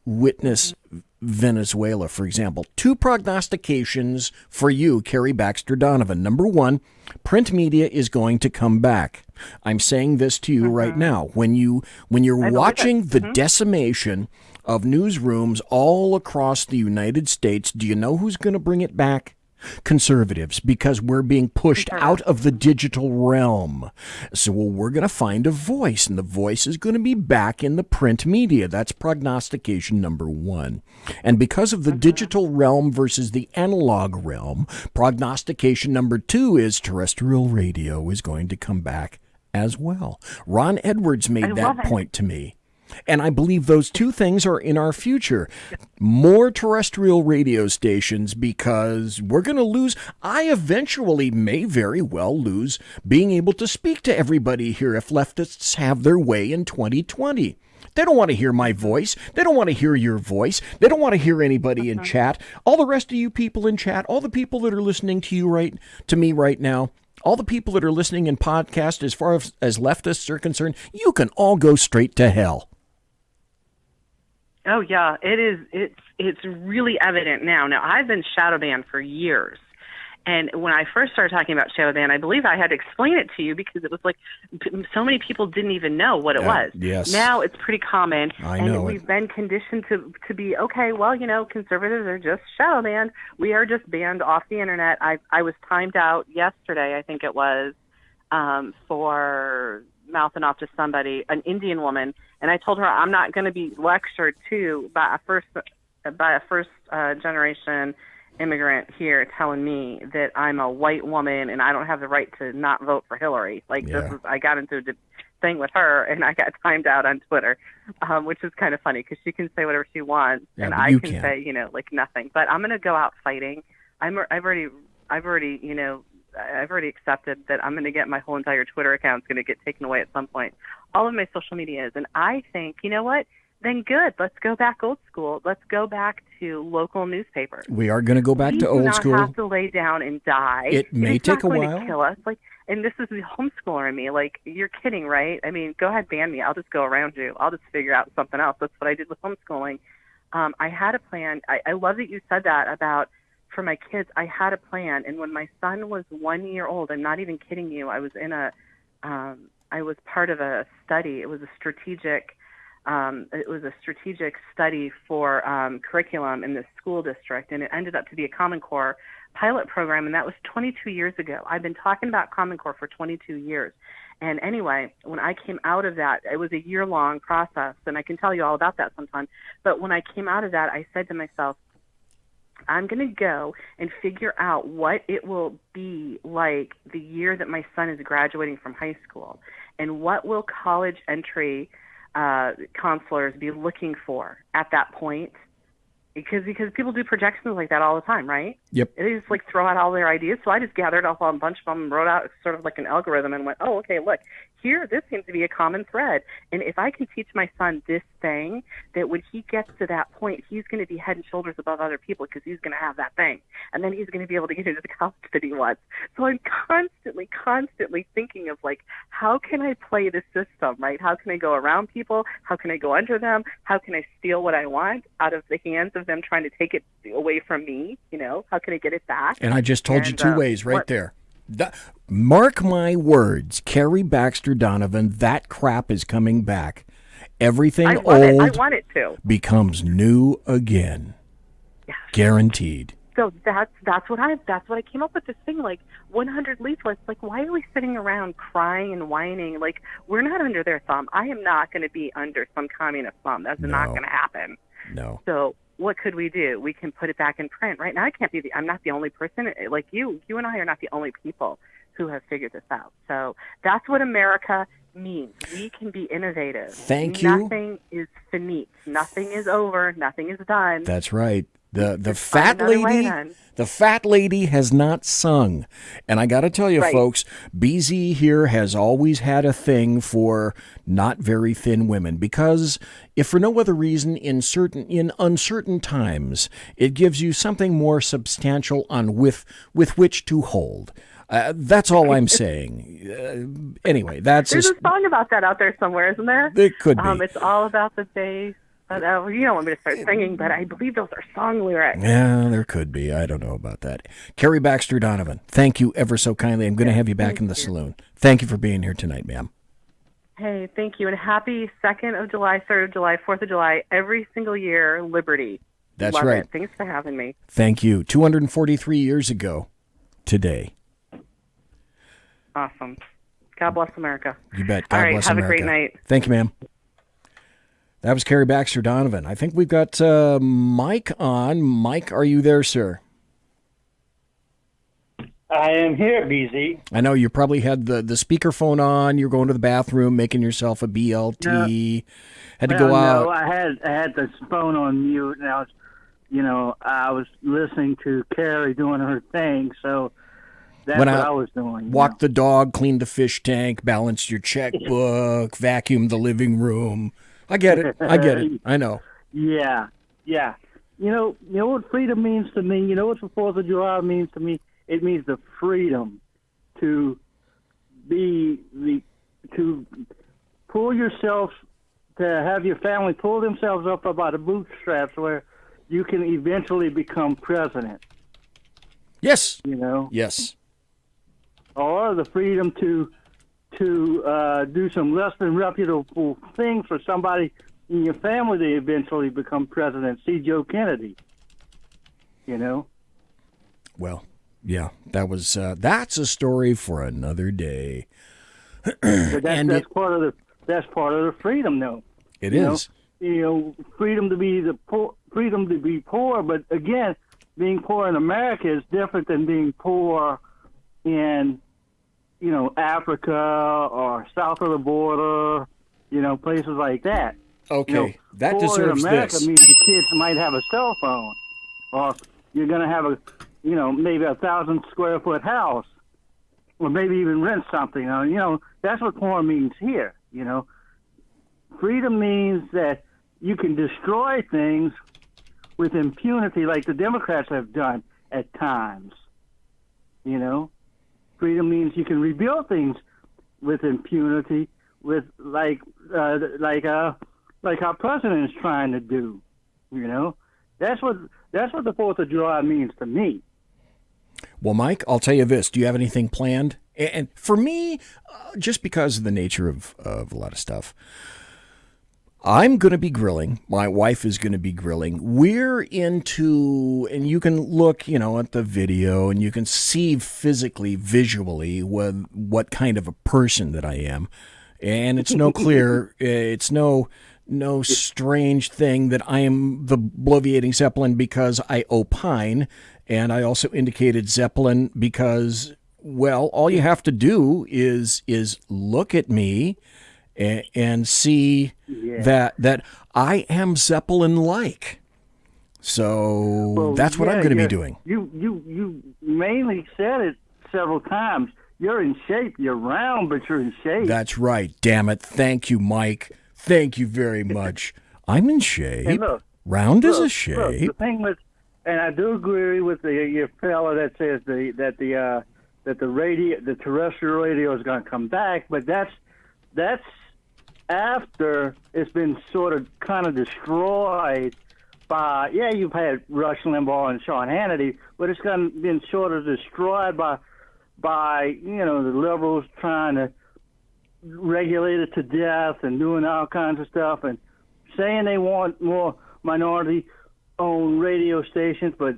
Witness Venezuela, for example. 2 prognostications for you, Carrie Baxter Donovan. Number 1, print media is going to come back. I'm saying this to you right now. When you're watching the decimation of newsrooms all across the United States, do you know who's going to bring it back? Conservatives, because we're being pushed out of the digital realm. So we're going to find a voice, and the voice is going to be back in the print media. That's prognostication number 1. And because of the digital realm versus the analog realm, prognostication number 2 is terrestrial radio is going to come back as well. Ron Edwards made that point to me. And I believe those 2 things are in our future. More terrestrial radio stations, because we're going to lose. I eventually may very well lose being able to speak to everybody here if leftists have their way in 2020. They don't want to hear my voice. They don't want to hear your voice. They don't want to hear anybody in chat. All the rest of you people in chat, all the people that are listening to me right now, all the people that are listening in podcast, as far as leftists are concerned, you can all go straight to hell. Oh yeah, it is. It's really evident now. Now, I've been shadow banned for years, and when I first started talking about shadow ban, I believe I had to explain it to you, because it was like so many people didn't even know what it was. Yes. Now it's pretty common, and we've been conditioned to be, okay, well, conservatives are just shadow banned. We are just banned off the internet. I was timed out yesterday, I think it was, for mouthing off to somebody, an Indian woman, and I told her I'm not going to be lectured to by a first generation immigrant here telling me that I'm a white woman and I don't have the right to not vote for Hillary. I got into a thing with her, and I got timed out on Twitter, which is kind of funny, because she can say whatever she wants, and I can say nothing. But I'm going to go out fighting. I've already accepted that I'm going to get my whole entire Twitter account is going to get taken away at some point. All of my social media is. And I think, you know what? Then good. Let's go back old school. Let's go back to local newspapers. We are going to go back to old We school. do not have to lay down and die. It may it's take not a going while. to kill us. Like, and this is the homeschooler in me. Like, you're kidding, right? I mean, go ahead, ban me. I'll just go around you. I'll just figure out something else. That's what I did with homeschooling. I had a plan. I love that you said that about for my kids. I had a plan, and when my son was 1 year old, I'm not even kidding you. I was in I was part of a study. It was a strategic study for curriculum in the school district, and it ended up to be a Common Core pilot program, and that was 22 years ago. I've been talking about Common Core for 22 years. And anyway, when I came out of that, it was a year-long process, and I can tell you all about that sometime. But when I came out of that, I said to myself, I'm going to go and figure out what it will be like the year that my son is graduating from high school, and what will college entry counselors be looking for at that point. Because people do projections like that all the time, right? Yep. They just like throw out all their ideas. So I just gathered up a bunch of them and wrote out sort of like an algorithm and went, oh, okay, look, here, this seems to be a common thread. And if I can teach my son this thing, that when he gets to that point, he's going to be head and shoulders above other people because he's going to have that thing. And then he's going to be able to get into the college that he wants. So I'm constantly thinking of like, how can I play the system, right? How can I go around people? How can I go under them? How can I steal what I want out of the hands of them trying to take it away from me? You know, how can I get it back? And I just told you two ways right there. Mark my words, Carrie Baxter Donovan, that crap is coming back. Everything old I want it to. becomes new again. Yeah. Guaranteed. So that's what I came up with, this thing, like 100 leaflets. Like, why are we sitting around crying and whining? Like, we're not under their thumb. I am not going to be under some communist thumb. That's not going to happen. No. So what could we do? We can put it back in print. Right now, I'm not the only person. Like you and I are not the only people who have figured this out. So that's what America means. We can be innovative. Thank you. Nothing is finite. Nothing is over. Nothing is done. That's right. The fat lady has not sung. And I got to tell you, folks, BZ here has always had a thing for not very thin women, because if for no other reason, in uncertain times, it gives you something more substantial on with which to hold. That's all I'm saying. Anyway, there's a song about that out there somewhere, isn't there? It could be. It's all about the bass. You don't want me to start singing, but I believe those are song lyrics. Yeah, there could be. I don't know about that. Carrie Baxter Donovan, thank you ever so kindly. I'm going to have you back in the saloon. Thank you for being here tonight, ma'am. Hey, thank you. And happy 2nd of July, 3rd of July, 4th of July, every single year, Liberty. That's Love right. It. Thanks for having me. Thank you. 243 years ago today. Awesome. God bless America. You bet. God bless America. Have a great night. Thank you, ma'am. That was Carrie Baxter Donovan. I think we've got Mike on. Mike, are you there, sir? I am here, BZ. I know you probably had the speakerphone on. You're going to the bathroom, making yourself a BLT. Had to go out. No, I had the phone on mute, and I was listening to Carrie doing her thing, so that's what I was doing. Walked the dog, cleaned the fish tank, balanced your checkbook, vacuumed the living room. I get it. I know. Yeah. You know what freedom means to me? You know what the 4th of July means to me? It means the freedom to pull yourself, to have your family pull themselves up by the bootstraps where you can eventually become president. Yes. Yes. Or the freedom to do some less than reputable things for somebody in your family to eventually become president. See Joe Kennedy. Well, yeah, that's a story for another day. But that's part of the freedom, though. It is. Freedom to be poor, but again, being poor in America is different than being poor in Africa or south of the border, places like that. Okay, that poor deserves in America this. means the kids might have a cell phone, or you're going to have maybe 1,000 square foot house, or maybe even rent something. That's what poor means here. Freedom means that you can destroy things with impunity like the Democrats have done at times. You know, freedom means you can rebuild things with impunity, with like our president is trying to do. You know, that's what the 4th of July means to me. Well, Mike, I'll tell you this. Do you have anything planned? And for me, just because of the nature of a lot of stuff, I'm going to be grilling. My wife is going to be grilling. We're into, and you can look, at the video and you can see visually what kind of a person that I am. And it's it's no strange thing that I am the bloviating Zeppelin because I opine. And I also indicated Zeppelin because, well, all you have to do is look at me and see that I am Zeppelin-like. So that's what I'm going to be doing. You mainly said it several times. You're in shape. You're round, but you're in shape. That's right. Damn it. Thank you, Mike. Thank you very much. I'm in shape. And look, round is a shape. Look, the thing with, and I do agree with your fella that says that the terrestrial radio is going to come back, but that's after it's been sort of kind of destroyed by, you've had Rush Limbaugh and Sean Hannity, but it's been sort of destroyed by the liberals trying to regulate it to death and doing all kinds of stuff and saying they want more minority-owned radio stations, but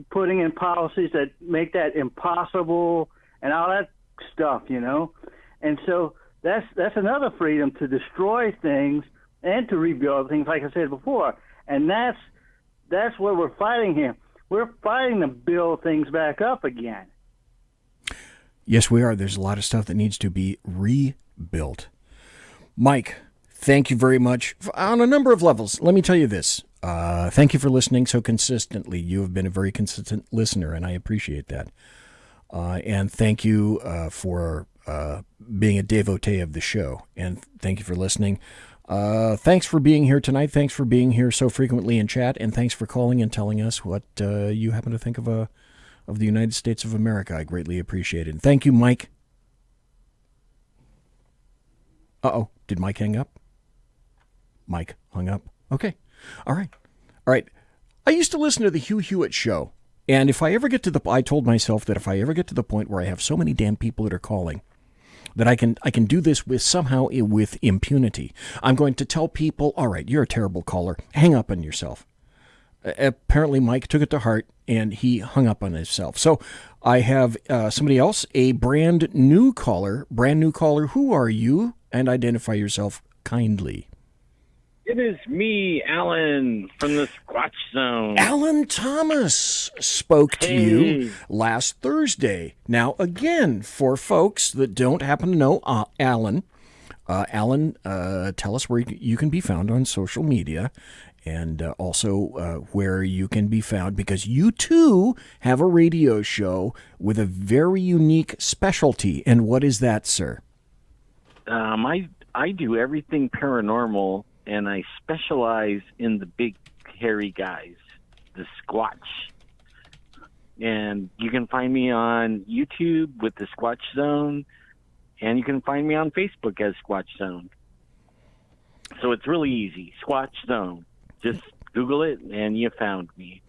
putting in policies that make that impossible and all that stuff, And so that's another freedom to destroy things and to rebuild things, like I said before. And that's what we're fighting here. We're fighting to build things back up again. Yes, we are. There's a lot of stuff that needs to be rebuilt. Mike, thank you very much on a number of levels. Let me tell you this. Thank you for listening so consistently. You have been a very consistent listener, and I appreciate that. And thank you for being a devotee of the show. And thank you for listening. Thanks for being here tonight. Thanks for being here so frequently in chat. And thanks for calling and telling us what you happen to think of the United States of America. I greatly appreciate it. And thank you, Mike. Uh-oh. Did Mike hang up? Mike hung up. Okay. All right. I used to listen to the Hugh Hewitt show. And if I ever get to I told myself that if I ever get to the point where I have so many damn people that are calling, that I can do this with impunity. I'm going to tell people, all right, you're a terrible caller. Hang up on yourself. Apparently Mike took it to heart and he hung up on himself. So I have somebody else, a brand new caller. Who are you? And identify yourself kindly. It is me, Alan, from the Squatch Zone. Alan Thomas spoke to you last Thursday. Now, again, for folks that don't happen to know Alan, tell us where you can be found on social media and also where you can be found, because you, too, have a radio show with a very unique specialty. And what is that, sir? I do everything paranormal, and I specialize in the big, hairy guys, the Squatch. And you can find me on YouTube with the Squatch Zone, and you can find me on Facebook as Squatch Zone. So it's really easy, Squatch Zone. Just Google it, and you found me.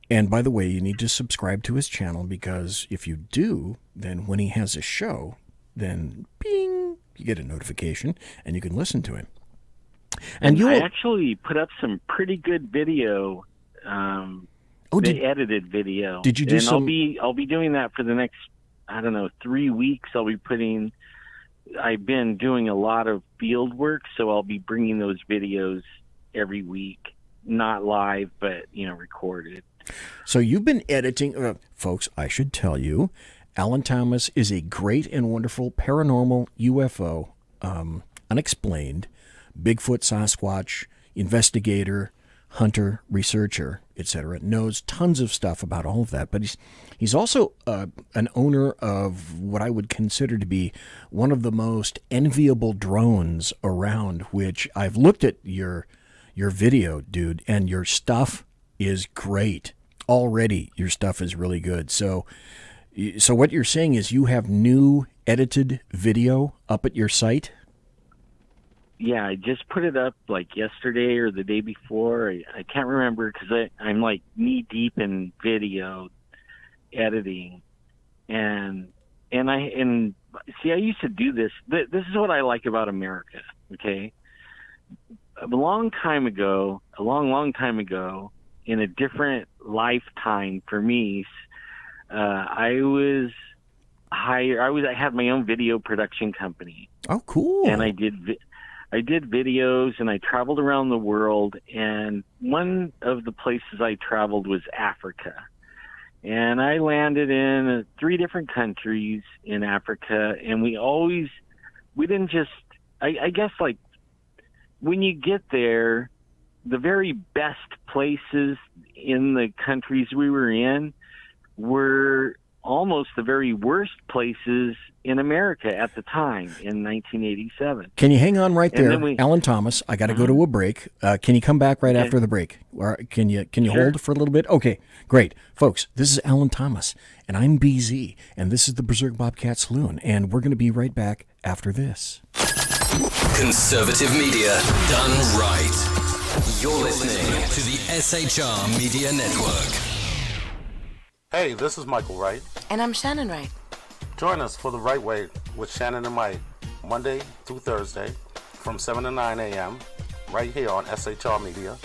And by the way, you need to subscribe to his channel, because if you do, then when he has a show, then bing, you get a notification, and you can listen to him. And I actually put up some pretty good video, edited video. Did you do some? I'll be doing that for the next, 3 weeks. I've been doing a lot of field work, so I'll be bringing those videos every week, not live, but recorded. So you've been editing, folks. I should tell you, Alan Thomas is a great and wonderful paranormal UFO, unexplained, Bigfoot, Sasquatch, investigator, hunter, researcher, etc. Knows tons of stuff about all of that. But he's also an owner of what I would consider to be one of the most enviable drones around, which I've looked at your video, dude, and your stuff is great. Already, your stuff is really good. So what you're saying is you have new edited video up at your site? Yeah, I just put it up like yesterday or the day before. I can't remember because I'm like knee deep in video editing, and see, I used to do this. This is what I like about America. Okay, a long time ago, a long time ago, in a different lifetime for me, I had my own video production company. Oh, cool! And I did videos, and I traveled around the world. And one of the places I traveled was Africa. And I landed in 3 different countries in Africa. And we didn't just, I guess, like, when you get there, the very best places in the countries we were in were almost the very worst places in America at the time in 1987. Can you hang on right there, then Alan Thomas? I got to go to a break. Can you come back right after the break? Or can you Sure. hold for a little bit? Okay, great. Folks, this is Alan Thomas, and I'm BZ, and this is the Berserk Bobcat Saloon, and we're going to be right back after this. Conservative media done right. You're listening to the SHR Media Network. Hey, this is Michael Wright. And I'm Shannon Wright. Join us for The Right Way with Shannon and Mike, Monday through Thursday from 7 to 9 a.m. right here on SHR Media.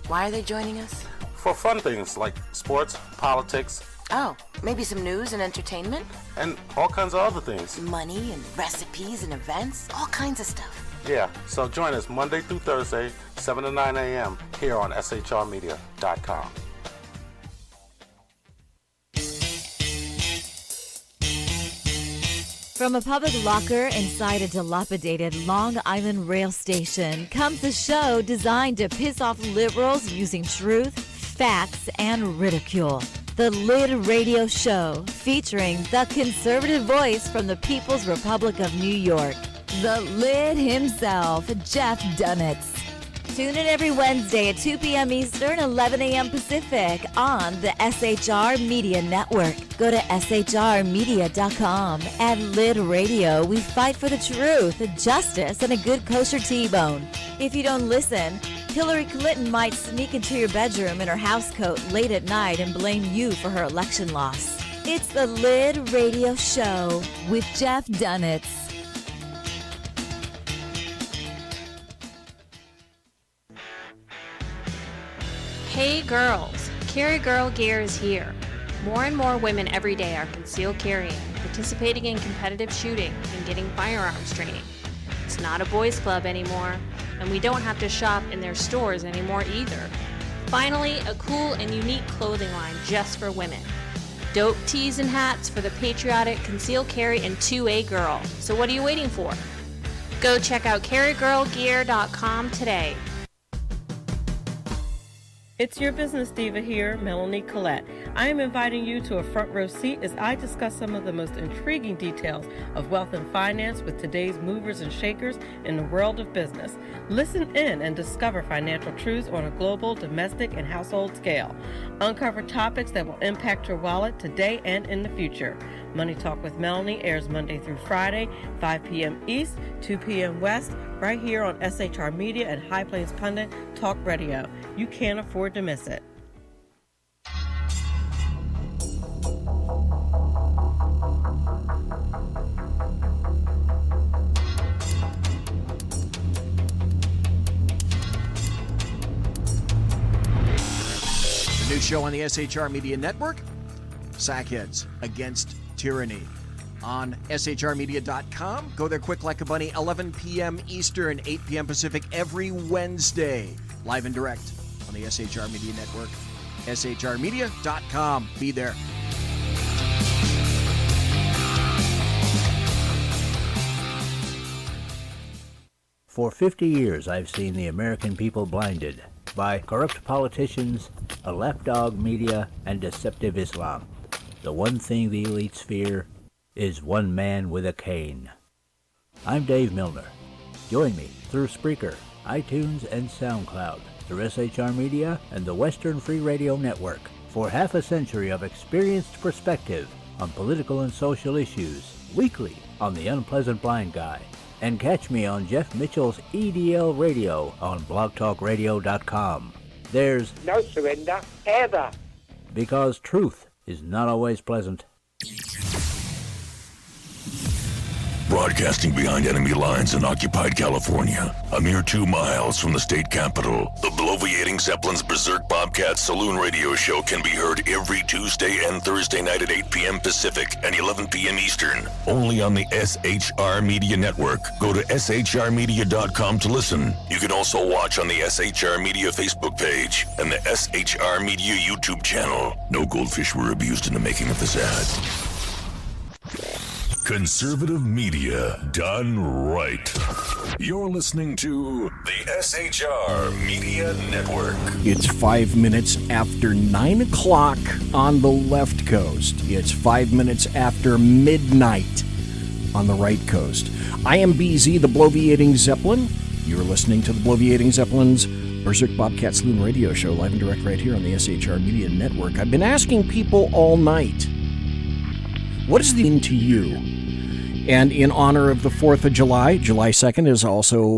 Why are they joining us? For fun things like sports, politics. Oh, maybe some news and entertainment? And all kinds of other things. Money and recipes and events, all kinds of stuff. Yeah, so join us Monday through Thursday, 7 to 9 a.m. here on shrmedia.com. From a public locker inside a dilapidated Long Island rail station comes a show designed to piss off liberals using truth, facts, and ridicule. The Lid Radio Show, featuring the conservative voice from the People's Republic of New York, the Lid himself, Jeff Dunitz. Tune in every Wednesday at 2 p.m. Eastern, 11 a.m. Pacific on the SHR Media Network. Go to shrmedia.com. At Lid Radio, we fight for the truth, justice, and a good kosher T-bone. If you don't listen, Hillary Clinton might sneak into your bedroom in her housecoat late at night and blame you for her election loss. It's the Lid Radio Show with Jeff Dunitz. Hey girls, Carry Girl Gear is here. More and more women every day are concealed carrying, participating in competitive shooting, and getting firearms training. It's not a boys' club anymore, and we don't have to shop in their stores anymore either. Finally, a cool and unique clothing line just for women. Dope tees and hats for the patriotic concealed carry and 2A girl. So what are you waiting for? Go check out carrygirlgear.com today. It's your business diva here, Melanie Collette. I am inviting you to a front row seat as I discuss some of the most intriguing details of wealth and finance with today's movers and shakers in the world of business. Listen in and discover financial truths on a global, domestic, and household scale. Uncover topics that will impact your wallet today and in the future. Money Talk with Melanie airs Monday through Friday, 5 p.m. East, 2 p.m. West, right here on SHR Media and High Plains Pundit Talk Radio. You can't afford to miss it. The new show on the SHR Media Network, Sackheads Against Tyranny. On shrmedia.com. Go there quick like a bunny, 11 p.m. Eastern, 8 p.m. Pacific every Wednesday. Live and direct on the SHR Media Network. shrmedia.com. Be there. For 50 years, I've seen the American people blinded by corrupt politicians, a lapdog media, and deceptive Islam. The one thing the elites fear is one man with a cane. I'm Dave Milner. Join me through Spreaker, iTunes, and SoundCloud through SHR Media and the Western Free Radio Network for half a century of experienced perspective on political and social issues, weekly on The Unpleasant Blind Guy. And catch me on Jeff Mitchell's EDL Radio on blogtalkradio.com. There's no surrender, ever. Because truth is not always pleasant. Broadcasting behind enemy lines in occupied California, a mere 2 miles from the state capitol, the bloviating Zeppelin's Berserk Bobcat Saloon radio show can be heard every Tuesday and Thursday night at 8 p.m. Pacific and 11 p.m. Eastern, only on the SHR Media Network. Go to shrmedia.com to listen. You can also watch on the SHR Media Facebook page and the SHR Media YouTube channel. No goldfish were abused in the making of this ad. Conservative media done right. You're listening to the SHR Media Network. It's 5 minutes after 9 o'clock on the left coast. It's 5 minutes after midnight on the right coast. I am BZ, the Bloviating Zeppelin. You're listening to the Bloviating Zeppelin's Berserk Bobcat Saloon radio show, live and direct right here on the SHR Media Network. I've been asking people all night, what does it mean to you? And in honor of the 4th of July, July 2nd is also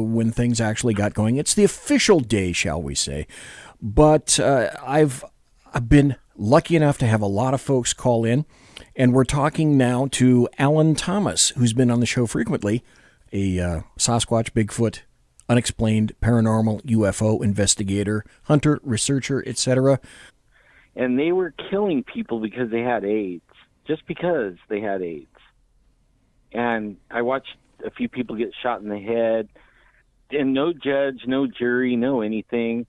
when things actually got going. It's the official day, shall we say. But I've been lucky enough to have a lot of folks call in. And we're talking now to Alan Thomas, who's been on the show frequently, a Sasquatch, Bigfoot, unexplained, paranormal, UFO investigator, hunter, researcher, etc. And they were killing people because they had AIDS, just because they had AIDS. And I watched a few people get shot in the head, and no judge, no jury, no anything.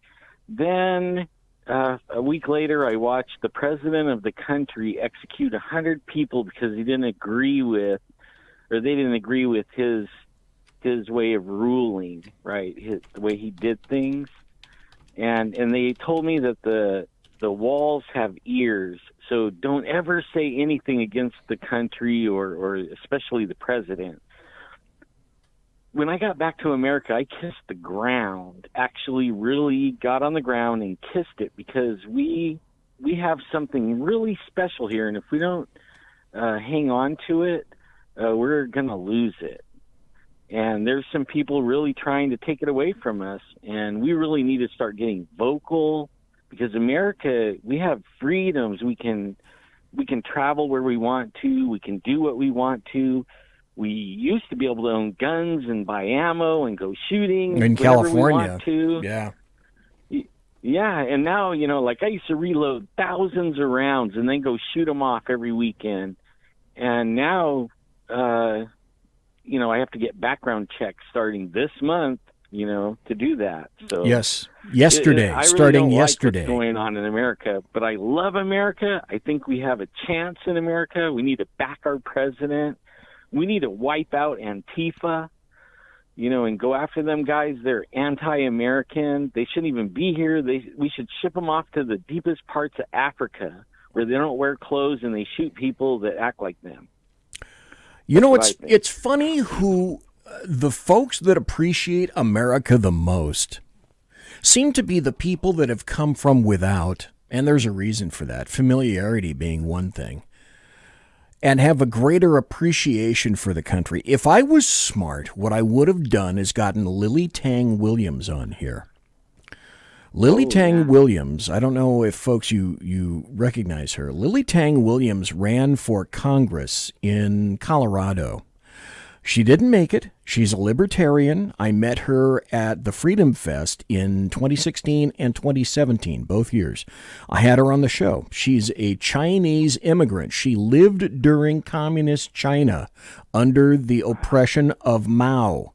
Then a week later, I watched the president of the country execute 100 people because he didn't agree with, or they didn't agree with his way of ruling, right? The way he did things. And they told me that the walls have ears, so don't ever say anything against the country or especially the president. When I got back to America, I kissed the ground, actually really got on the ground and kissed it, because we have something really special here, and if we don't hang on to it, we're going to lose it. And there's some people really trying to take it away from us, and we really need to start getting vocal, because America, we have freedoms. We can travel where we want to. We can do what we want to. We used to be able to own guns and buy ammo and go shooting in California. We want to. Yeah, and now, like I used to reload thousands of rounds and then go shoot them off every weekend. And now, I have to get background checks starting this month, to do that. So yes, yesterday, I starting really don't yesterday. Like what's going on in America, but I love America. I think we have a chance in America. We need to back our president. We need to wipe out Antifa, and go after them guys. They're anti-American. They shouldn't even be here. We should ship them off to the deepest parts of Africa where they don't wear clothes and they shoot people that act like them. It's funny who the folks that appreciate America the most seem to be the people that have come from without, and there's a reason for that, familiarity being one thing, and have a greater appreciation for the country. If I was smart, what I would have done is gotten Lily Tang Williams on here. Lily Tang Williams, I don't know if folks you recognize her. Lily Tang Williams ran for Congress in Colorado. She didn't make it. She's a libertarian. I met her at the Freedom Fest in 2016 and 2017, both years. I had her on the show. She's a Chinese immigrant. She lived during communist China under the oppression of Mao.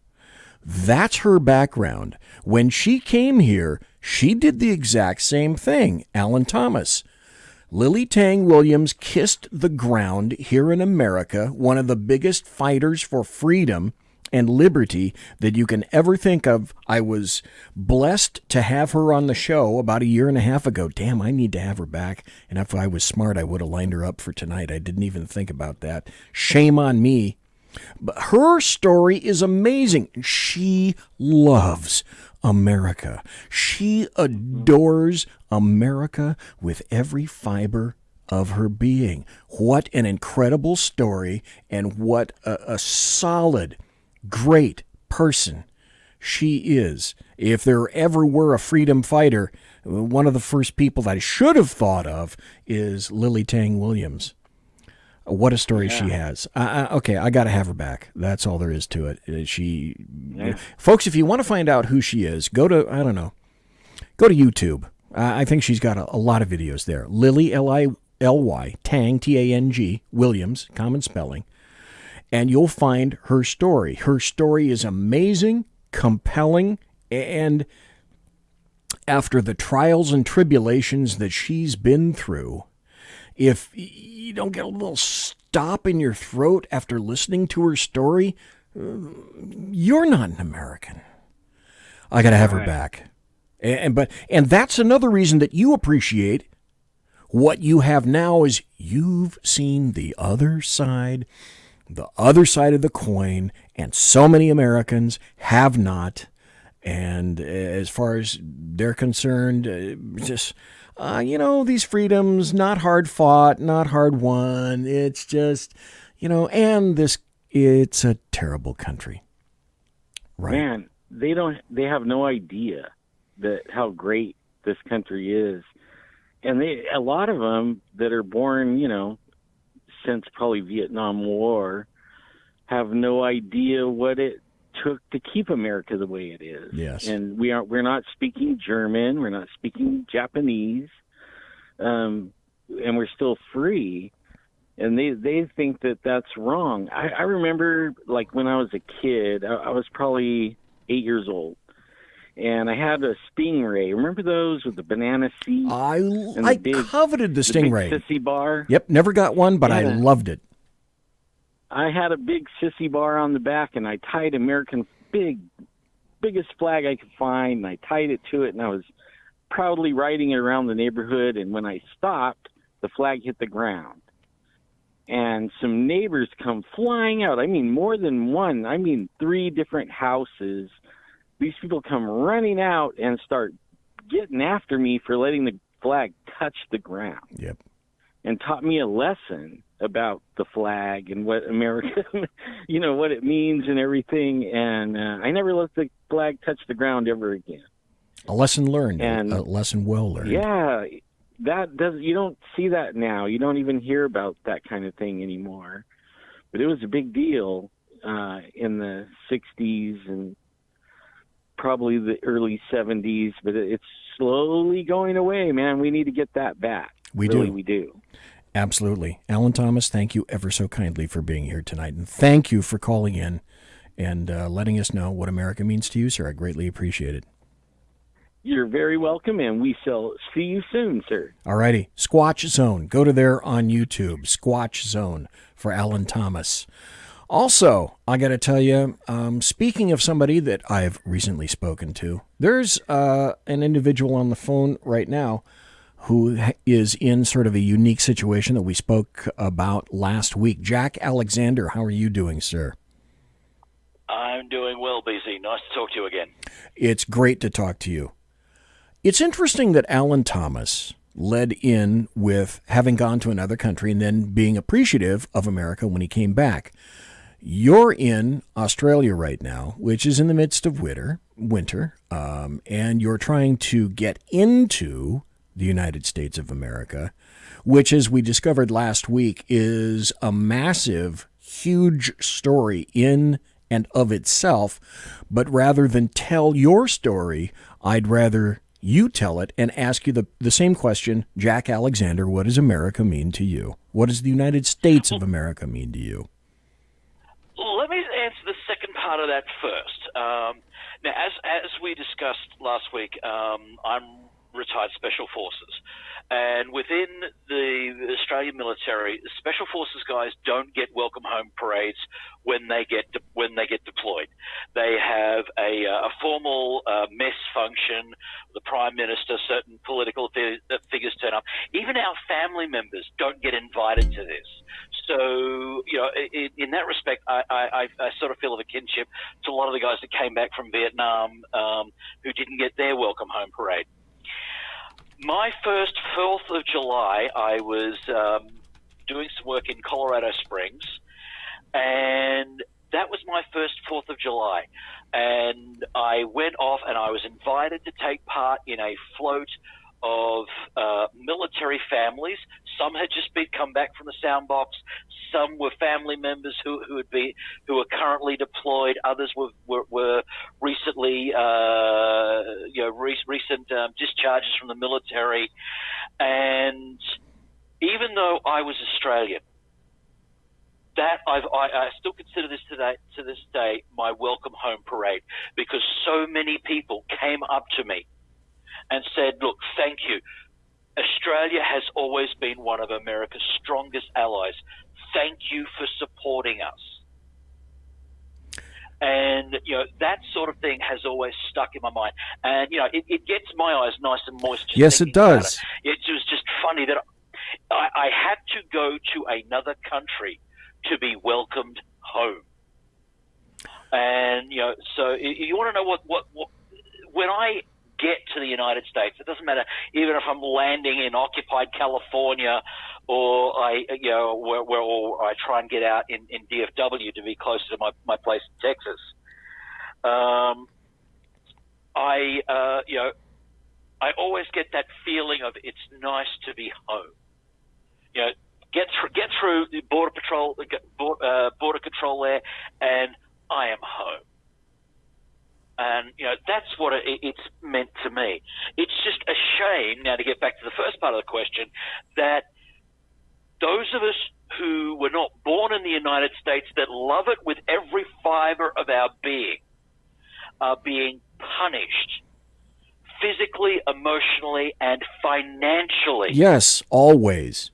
That's her background. When she came here, she did the exact same thing. Alan Thomas. Lily Tang Williams kissed the ground here in America, one of the biggest fighters for freedom and liberty that you can ever think of. I was blessed to have her on the show about a year and a half ago. Damn, I need to have her back. And if I was smart, I would have lined her up for tonight. I didn't even think about that. Shame on me. But her story is amazing. She loves America. She adores America with every fiber of her being. What an incredible story, and what a solid, great person she is. If there ever were a freedom fighter, one of the first people that I should have thought of is Lily Tang Williams. What a story she has. Okay, I got to have her back. That's all there is to it. Folks, if you want to find out who she is, go to YouTube. I think she's got a lot of videos there. Lily, L-I-L-Y, Tang, T-A-N-G, Williams, common spelling. And you'll find her story. Her story is amazing, compelling, and after the trials and tribulations that she's been through, if you don't get a little stop in your throat after listening to her story, you're not an American. I got to have her back. And that's another reason that you appreciate what you have now, is you've seen the other side of the coin, and so many Americans have not. And as far as they're concerned, these freedoms, not hard fought, not hard won. It's just, and it's a terrible country. Right. Man, they have no idea how great this country is. And a lot of them that are born, since probably Vietnam War, have no idea what it took to keep America the way it is. Yes. And we're not speaking German, we're not speaking Japanese, and we're still free. And they think that that's wrong. I remember, like, when I was a kid, I was probably 8 years old, and I had a Stingray. Remember those with the banana seat? I coveted the Stingray. The big sissy bar. Yep, never got one, but I loved it. I had a big sissy bar on the back, and I tied American biggest flag I could find, and I tied it to it, and I was proudly riding it around the neighborhood. And when I stopped, the flag hit the ground, and some neighbors come flying out. I mean, more than one. I mean, 3 different houses. These people come running out and start getting after me for letting the flag touch the ground. Yep. And taught me a lesson about the flag and what America, what it means and everything. And I never let the flag touch the ground ever again. A lesson learned, and a lesson well learned. Yeah, you don't see that now. You don't even hear about that kind of thing anymore. But it was a big deal in the 60s and probably the early 70s. But it's slowly going away, man. We need to get that back. We do. Absolutely. Alan Thomas, thank you ever so kindly for being here tonight. And thank you for calling in and letting us know what America means to you, sir. I greatly appreciate it. You're very welcome, and we shall see you soon, sir. All righty. Squatch Zone. Go to there on YouTube. Squatch Zone for Alan Thomas. Also, I got to tell you, speaking of somebody that I've recently spoken to, there's an individual on the phone right now who is in sort of a unique situation that we spoke about last week. Jack Alexander, how are you doing, sir? I'm doing well, BC. Nice to talk to you again. It's great to talk to you. It's interesting that Alan Thomas led in with having gone to another country and then being appreciative of America when he came back. You're in Australia right now, which is in the midst of winter, and you're trying to get into the United States of America, which, as we discovered last week, is a massive, huge story in and of itself. But rather than tell your story, I'd rather you tell it and ask you the same question. Jack Alexander, what does America mean to you? What does the United States of America mean to you? Let me answer the second part of that first. Now, as we discussed last week, I'm retired Special Forces, And within the Australian military, the Special Forces guys don't get welcome home parades when they get deployed. They have a formal mess function. The Prime Minister, certain political figures turn up. Even our family members don't get invited to this. So, in that respect, I sort of feel of a kinship to a lot of the guys that came back from Vietnam who didn't get their welcome home parade. My first 4th of July, I was doing some work in Colorado Springs, and that was my first 4th of July. And I went off and I was invited to take part in a float of military families. Some had just come back from the sound box. Some were family members who are currently deployed. Others were recently recent discharges from the military. And even though I was Australian, that I still consider this to this day my welcome home parade, because so many people came up to me and said, look, thank you. Australia has always been one of America's strongest allies. Thank you for supporting us. And, that sort of thing has always stuck in my mind. And, it gets my eyes nice and moist. Yes, it does. It was just funny that I had to go to another country to be welcomed home. And, so you want to know what when I get to the United States, it doesn't matter even if I'm landing in occupied California or or I try and get out in DFW to be closer to my place in Texas. I always get that feeling of it's nice to be home. Get through the border control there, and I am home. And, that's what it's meant to me. It's just a shame, now to get back to the first part of the question, that those of us who were not born in the United States, that love it with every fiber of our being, are being punished physically, emotionally, and financially. Yes, always.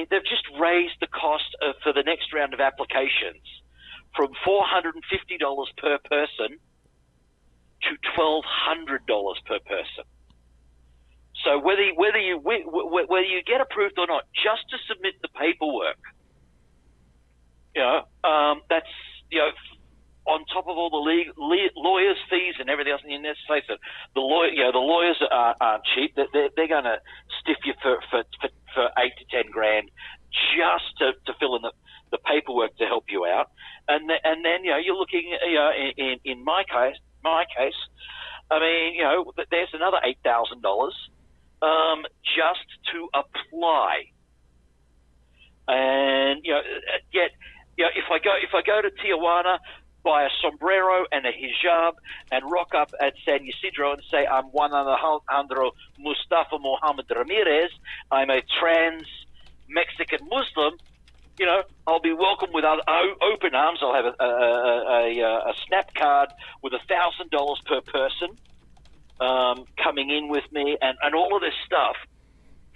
They've just raised the cost for the next round of applications from $450 per person to $1,200 per person. So whether you get approved or not, just to submit the paperwork, that's on top of all the lawyers' fees and everything else. And let's face it, the lawyers aren't cheap. They're going to stiff you for $8 to $10,000 just to fill in the paperwork to help you out. And then you're looking in my case. There's another $8,000 just to apply. And yet if I go to Tijuana, buy a sombrero and a hijab and rock up at San Ysidro and say, I'm Juan Alejandro Mustafa Mohammed Ramirez, I'm a trans Mexican Muslim, I'll be welcomed with open arms. I'll have a snap card with $1,000 per person coming in with me, and all of this stuff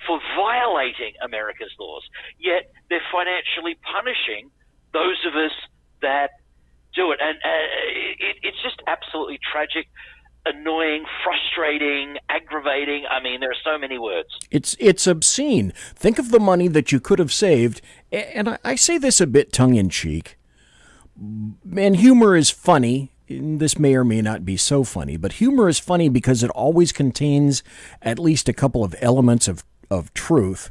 for violating America's laws. Yet they're financially punishing those of us that do it. And it's just absolutely tragic, annoying, frustrating, aggravating. There are so many words. It's obscene. Think of the money that you could have saved, and I say this a bit tongue-in-cheek, and humor is funny. This may or may not be so funny, but humor is funny because it always contains at least a couple of elements of truth.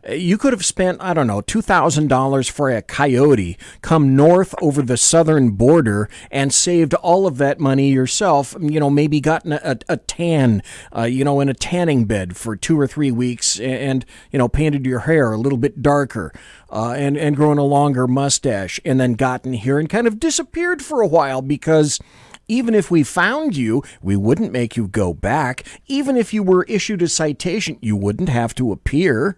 You could have spent, $2,000 for a coyote, come north over the southern border and saved all of that money yourself, maybe gotten a tan, in a tanning bed for 2 or 3 weeks and painted your hair a little bit darker and grown a longer mustache, and then gotten here and kind of disappeared for a while, because even if we found you, we wouldn't make you go back. Even if you were issued a citation, you wouldn't have to appear.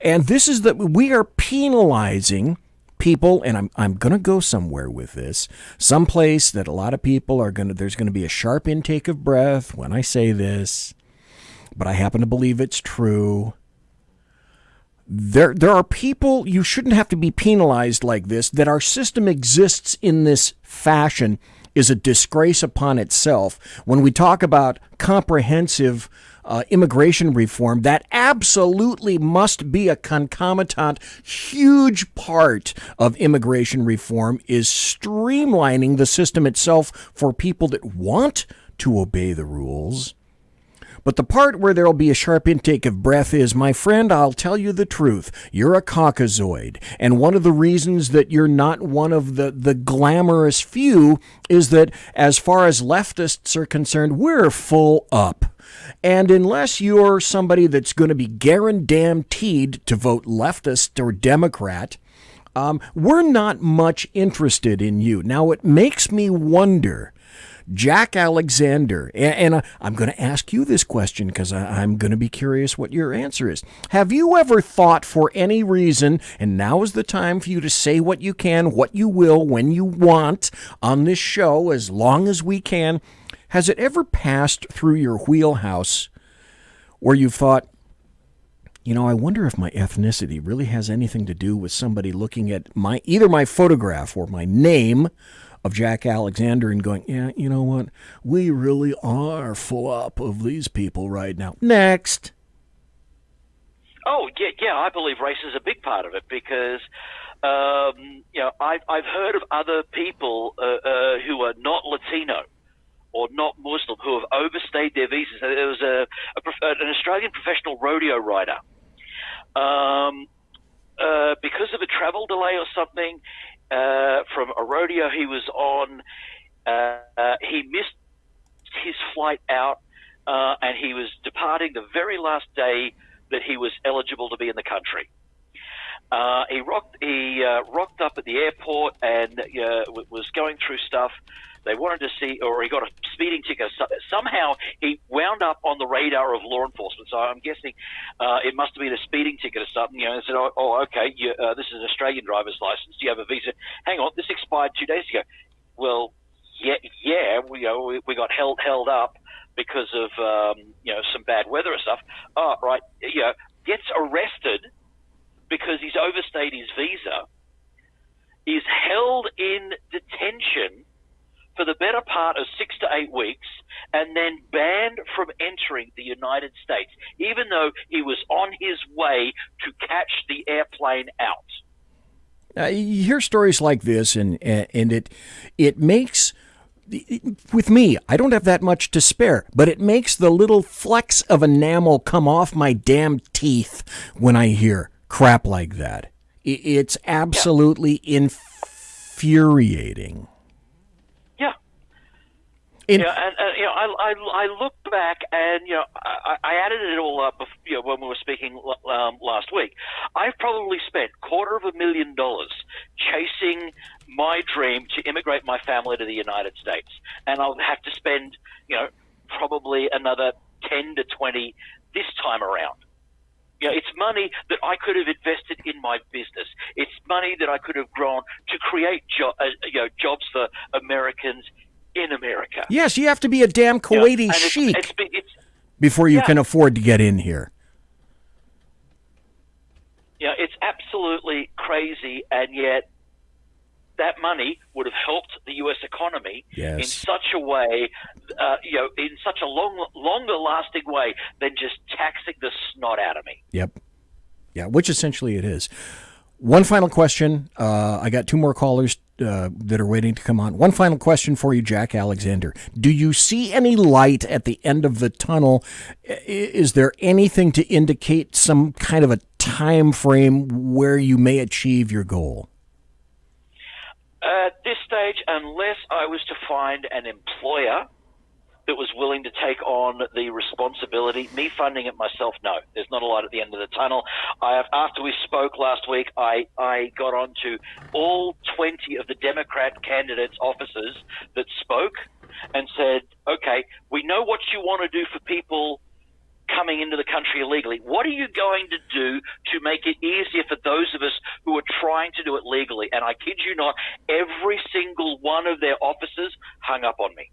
And this is that we are penalizing people, and I'm going to go somewhere with this, someplace that a lot of people there's going to be a sharp intake of breath when I say this. but I happen to believe it's true. There are people, you shouldn't have to be penalized like this. That our system exists in this fashion is a disgrace upon itself. When we talk about comprehensive immigration reform, that absolutely must be a concomitant. Huge part of immigration reform is streamlining the system itself for people that want to obey the rules. But the part where there'll be a sharp intake of breath is, my friend, I'll tell you the truth. You're a Caucasoid. And one of the reasons that you're not one of the glamorous few is that as far as leftists are concerned, we're full up. And unless you're somebody that's going to be guaranteed to vote leftist or Democrat, we're not much interested in you. Now, it makes me wonder, Jack Alexander, and I'm going to ask you this question because I'm going to be curious what your answer is. Have you ever thought for any reason, and now is the time for you to say what you can, what you will, when you want on this show, as long as we can, has it ever passed through your wheelhouse where you've thought, you know, I wonder if my ethnicity really has anything to do with somebody looking at either my photograph or my name of Jack Alexander and going, yeah, you know what? We really are full up of these people right now. Next. Oh, yeah, I believe race is a big part of it because, I've heard of other people who are not Latino or not Muslim who have overstayed their visas. There was an Australian professional rodeo rider. Because of a travel delay or something, from a rodeo he was on, he missed his flight out, and he was departing the very last day that he was eligible to be in the country. He rocked up at the airport and was going through stuff. They wanted to see, or he got a speeding ticket. Somehow he wound up on the radar of law enforcement. So I'm guessing it must have been a speeding ticket or something. You know, they said, "Oh, okay, this is an Australian driver's license. Do you have a visa?" Hang on, this expired 2 days ago. Well, yeah, we got held up because of some bad weather or stuff. Oh, right, gets arrested because he's overstayed his visa. Is held in detention for the better part of 6 to 8 weeks, and then banned from entering the United States, even though he was on his way to catch the airplane out. You hear stories like this, and it makes, with me, I don't have that much to spare, but it makes the little flecks of enamel come off my damn teeth when I hear crap like that. It's absolutely infuriating. I look back and I added it all up when we were speaking last week. I've probably spent $250,000 chasing my dream to immigrate my family to the United States, and I'll have to spend probably another 10 to 20 this time around. It's money that I could have invested in my business. It's money that I could have grown to create jobs for Americans in America. Yes, you have to be a damn Kuwaiti sheik before you can afford to get in here. It's absolutely crazy, and yet that money would have helped the U.S. economy in such a way, in such a longer-lasting way than just taxing the snot out of me. Yep. Yeah, which essentially it is. One final question. I got 2 more callers that are waiting to come on. One final question for you, Jack Alexander. Do you see any light at the end of the tunnel? Is there anything to indicate some kind of a time frame where you may achieve your goal? At this stage, unless I was to find an employer that was willing to take on the responsibility, me funding it myself, no. There's not a light at the end of the tunnel. After we spoke last week, I got on to all 20 of the Democrat candidates' offices that spoke and said, okay, we know what you want to do for people coming into the country illegally. What are you going to do to make it easier for those of us who are trying to do it legally? And I kid you not, every single one of their officers hung up on me.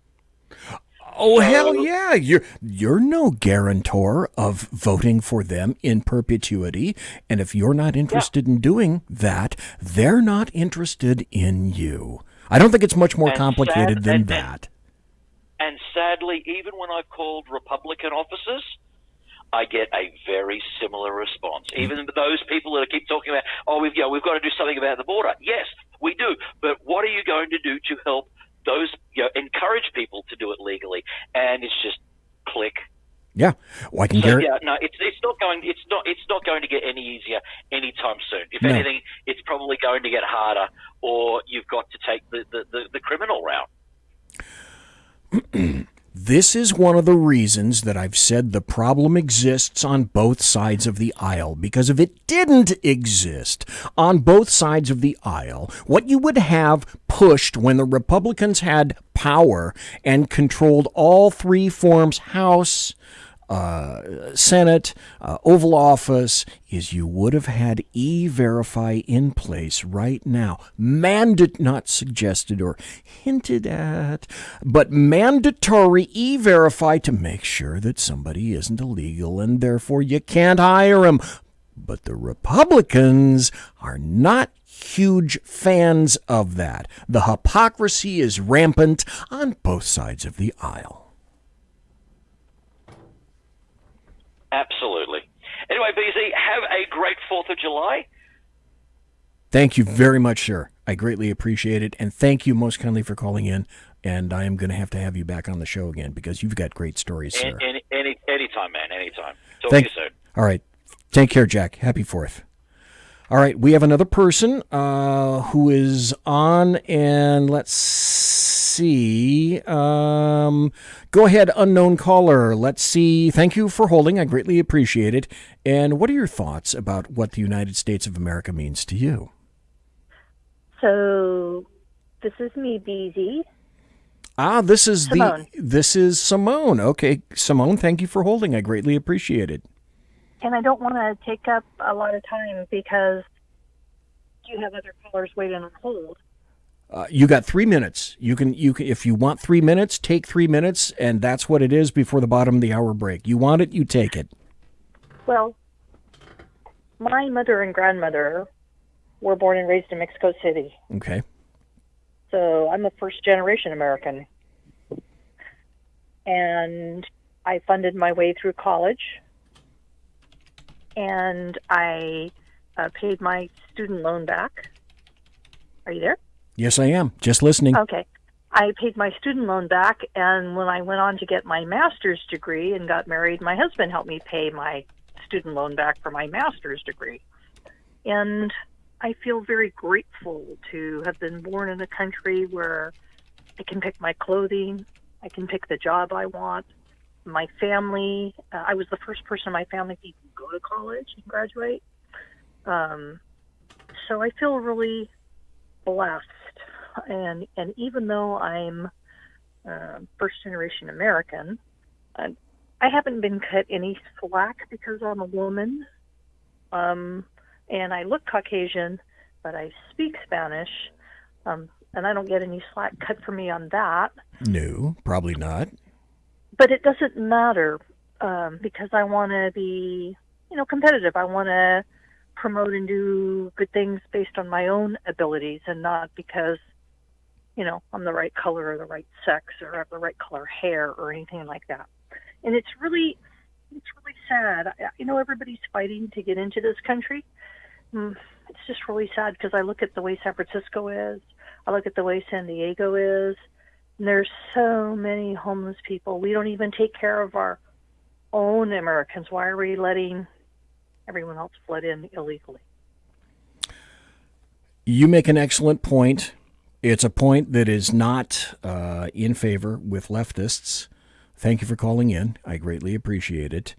Oh, hell yeah. You're no guarantor of voting for them in perpetuity. And if you're not interested in doing that, they're not interested in you. I don't think it's much more complicated than that. And sadly, even when I've called Republican officers, I get a very similar response. Even those people that keep talking about, we've got to do something about the border. Yes, we do. But what are you going to do to help those, encourage people to do it legally? And it's just click. Yeah, well, I can it's not going to get any easier anytime soon. If anything, it's probably going to get harder, or you've got to take the criminal route. This is one of the reasons that I've said the problem exists on both sides of the aisle, because if it didn't exist on both sides of the aisle, what you would have pushed when the Republicans had power and controlled all three forms, House, Senate, Oval Office, is you would have had E-Verify in place right now. Not suggested or hinted at, but mandatory E-Verify to make sure that somebody isn't illegal and therefore you can't hire them. But the Republicans are not huge fans of that. The hypocrisy is rampant on both sides of the aisle. Absolutely. Anyway, BZ, have a great 4th of July. Thank you very much, sir. I greatly appreciate it. And thank you most kindly for calling in. And I am going to have you back on the show again because you've got great stories, sir. Anytime, man. Anytime. Talk to you soon. All right. Take care, Jack. Happy 4th. All right. We have another person who is on, and let's see. Go ahead, unknown caller. Let's see. Thank you for holding. I greatly appreciate it. And what are your thoughts about what the United States of America means to you? So, this is me, BZ. This is Simone. This is Simone. Okay, Simone, thank you for holding. I greatly appreciate it. And I don't want to take up a lot of time because you have other callers waiting on hold. You got 3 minutes. You can, if you want 3 minutes, take 3 minutes, and that's what it is before the bottom of the hour break. You want it, you take it. Well, my mother and grandmother were born and raised in Mexico City. Okay. So I'm a first-generation American. And I funded my way through college. And I paid my student loan back. Are you there? Yes, I am. Just listening. Okay. I paid my student loan back, and when I went on to get my master's degree and got married, my husband helped me pay my student loan back for my master's degree. And I feel very grateful to have been born in a country where I can pick my clothing, I can pick the job I want. My family, I was the first person in my family to even go to college and graduate. So I feel really blessed. And even though I'm first-generation American, I haven't been cut any slack because I'm a woman. And I look Caucasian, but I speak Spanish. And I don't get any slack cut for me on that. No, probably not. But it doesn't matter because I want to be, competitive. I want to promote and do good things based on my own abilities and not because, I'm the right color or the right sex or have the right color hair or anything like that. And it's really sad. Everybody's fighting to get into this country. It's just really sad because I look at the way San Francisco is. I look at the way San Diego is. And there's so many homeless people. We don't even take care of our own Americans. Why are we letting everyone else flood in illegally? You make an excellent point. It's a point that is not in favor with leftists. Thank you for calling in. I greatly appreciate it.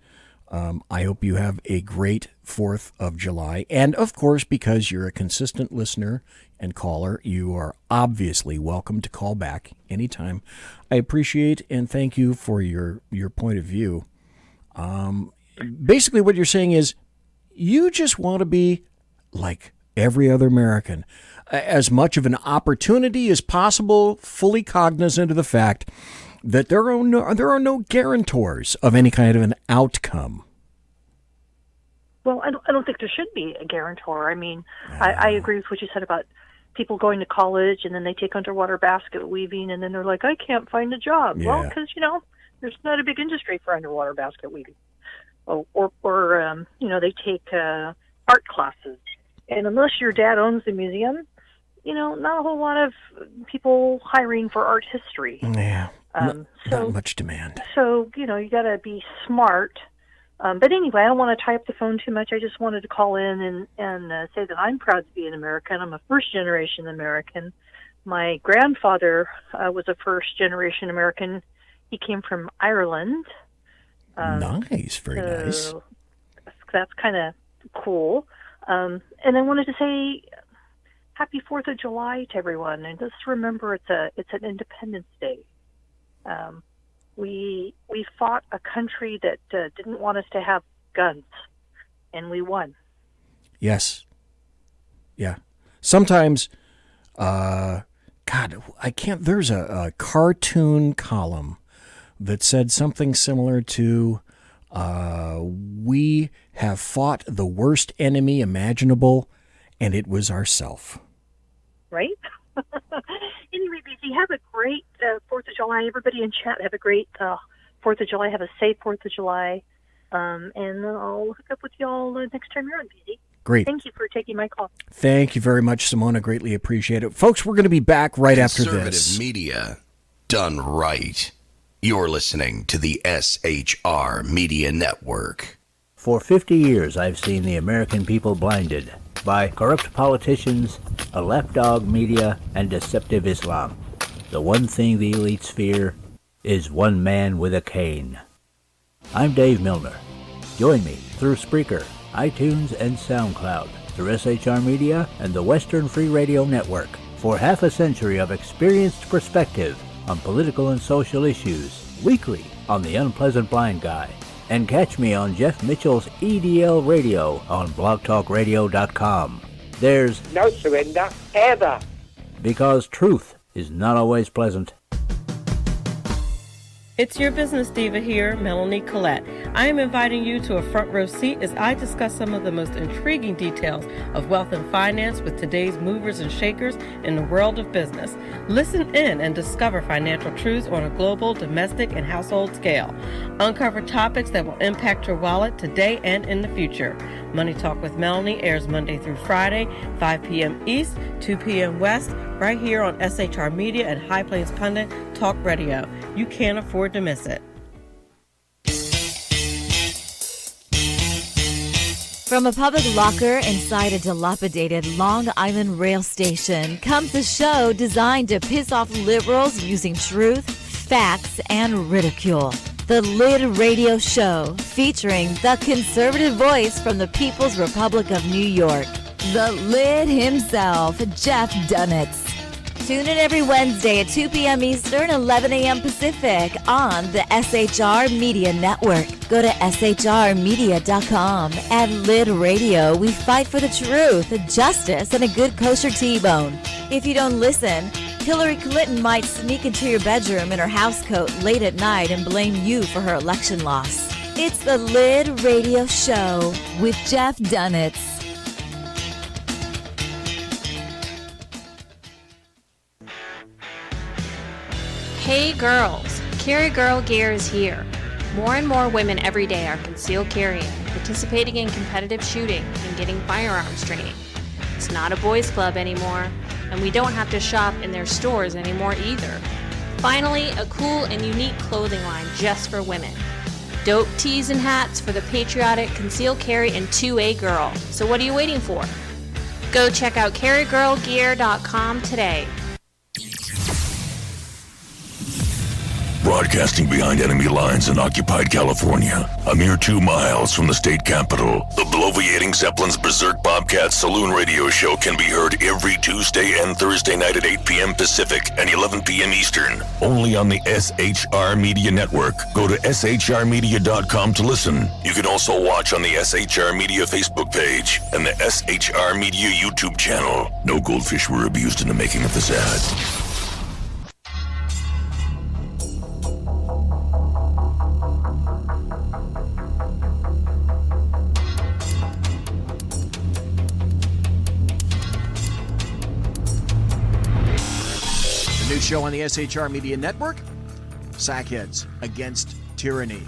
I hope you have a great 4th of July. And, of course, because you're a consistent listener and caller, you are obviously welcome to call back anytime. I appreciate and thank you for your point of view. Basically, what you're saying is you just want to be like every other American. As much of an opportunity as possible, fully cognizant of the fact that there are no guarantors of any kind of an outcome. Well, I don't think there should be a guarantor. I mean, I agree with what you said about people going to college and then they take underwater basket weaving and then they're like, I can't find a job. Yeah. Well, because, there's not a big industry for underwater basket weaving. Or they take art classes. And unless your dad owns the museum, not a whole lot of people hiring for art history. Yeah, not much demand. So, you got to be smart. But anyway, I don't want to tie up the phone too much. I just wanted to call in and say that I'm proud to be an American. I'm a first-generation American. My grandfather was a first-generation American. He came from Ireland. Nice, very nice. That's kind of cool. And I wanted to say happy 4th of July to everyone. And just remember it's an Independence Day. We fought a country that didn't want us to have guns, and we won. Yes. Yeah. Sometimes, God, I can't. There's a cartoon column that said something similar to, we have fought the worst enemy imaginable, and it was ourself. Right? Anyway, BZ, have a great 4th of July. Everybody in chat, have a great 4th of July. Have a safe 4th of July. And I'll hook up with y'all next time you're on, BZ. Great. Thank you for taking my call. Thank you very much, Simona. Greatly appreciate it. Folks, we're going to be back right after this. Conservative media done right. You're listening to the SHR Media Network. For 50 years, I've seen the American people blinded by corrupt politicians, a lapdog media, and deceptive Islam. The one thing the elites fear is one man with a cane. I'm Dave Milner. Join me through Spreaker, iTunes, and SoundCloud, through SHR Media and the Western Free Radio Network, for half a century of experienced perspective on political and social issues, weekly on The Unpleasant Blind Guy. And catch me on Jeff Mitchell's EDL Radio on blogtalkradio.com. There's no surrender, ever. Because truth is not always pleasant. It's your business diva here, Melanie Collette. I am inviting you to a front row seat as I discuss some of the most intriguing details of wealth and finance with today's movers and shakers in the world of business. Listen in and discover financial truths on a global, domestic, and household scale. Uncover topics that will impact your wallet today and in the future. Money Talk with Melanie airs Monday through Friday, 5 p.m. East, 2 p.m. West, right here on SHR Media and High Plains Pundit Talk Radio. You can't afford to miss it. From a public locker inside a dilapidated Long Island rail station comes a show designed to piss off liberals using truth, facts, and ridicule. The Lid Radio Show, featuring the conservative voice from the People's Republic of New York, the Lid himself, Jeff Dunitz. Tune in every Wednesday at 2 p.m. Eastern, 11 a.m. Pacific on the SHR Media Network. Go to shrmedia.com. At Lid Radio, we fight for the truth, justice, and a good kosher T-bone. If you don't listen, Hillary Clinton might sneak into your bedroom in her housecoat late at night and blame you for her election loss. It's the Lid Radio Show with Jeff Dunitz. Hey girls, Carry Girl Gear is here. More and more women every day are concealed carrying, participating in competitive shooting, and getting firearms training. It's not a boys' club anymore, and we don't have to shop in their stores anymore either. Finally, a cool and unique clothing line just for women. Dope tees and hats for the patriotic concealed carry and 2A girl. So what are you waiting for? Go check out carrygirlgear.com today. Broadcasting behind enemy lines in occupied California, a mere 2 miles from the state capital, the bloviating Zeppelin's Berserk Bobcat Saloon radio show can be heard every Tuesday and Thursday night at 8 p.m. Pacific and 11 p.m. Eastern, only on the SHR Media Network. Go to shrmedia.com to listen. You can also watch on the SHR Media Facebook page and the SHR Media YouTube channel. No goldfish were abused in the making of this ad. radio show on the SHR Media Network. Sackheads Against Tyranny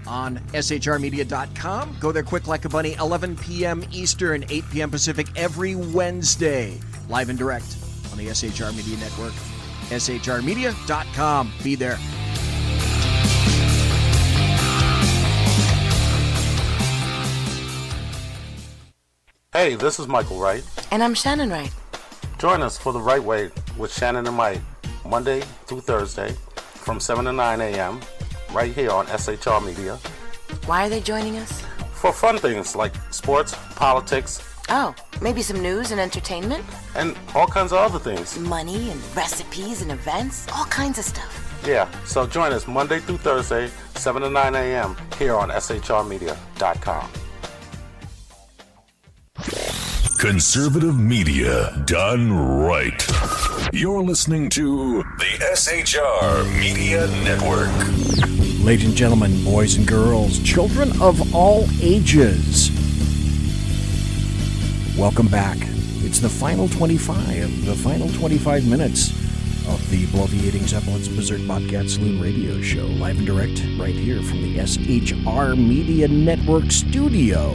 on shrmedia.com. Go there quick like a bunny, 11 p.m. Eastern, 8 p.m. Pacific every Wednesday. Live and direct on the SHR Media Network. shrmedia.com. Be there. Hey, this is Michael Wright. And I'm Shannon Wright. Join us for The Right Way with Shannon and Mike, Monday through Thursday from 7 to 9 a.m. right here on SHR Media. Why are they joining us? For fun things like sports, politics. Oh, maybe some news and entertainment? And all kinds of other things. Money and recipes and events, all kinds of stuff. Yeah, so join us Monday through Thursday, 7 to 9 a.m. here on shrmedia.com. Conservative media done right. You're listening to the SHR Media Network. Ladies and gentlemen, boys and girls, children of all ages, welcome back. It's the final 25 minutes of the Bloviating Zeppelin's Berserk Bobcat Saloon radio show, live and direct right here from the SHR Media Network studio,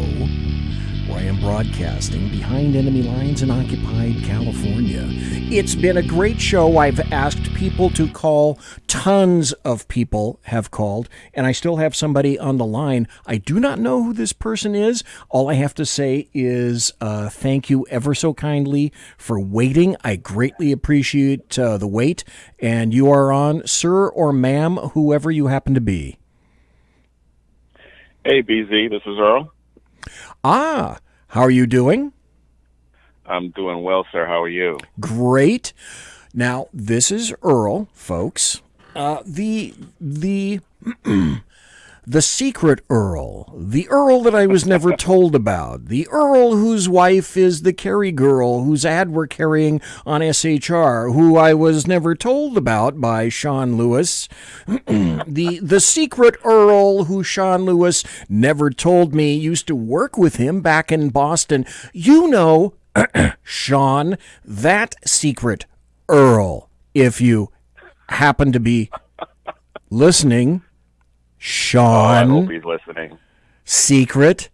where I am broadcasting behind enemy lines in occupied California. It's been a great show. I've asked people to call. Tons of people have called, and I still have somebody on the line. I do not know who this person is. All I have to say is thank you ever so kindly for waiting. I greatly appreciate the wait, and you are on, sir or ma'am, whoever you happen to be. Hey, BZ, this is Earl. Ah, how are you doing? I'm doing well, sir. How are you? Great. Now, this is Earl, folks. The secret Earl. The Earl that I was never told about. The Earl whose wife is the Carrie girl whose ad we're carrying on SHR, who I was never told about by Sean Lewis. The secret Earl who Sean Lewis never told me used to work with him back in Boston. You know, Sean, that secret Earl, if you happen to be listening, Sean. I hope he's listening. Secret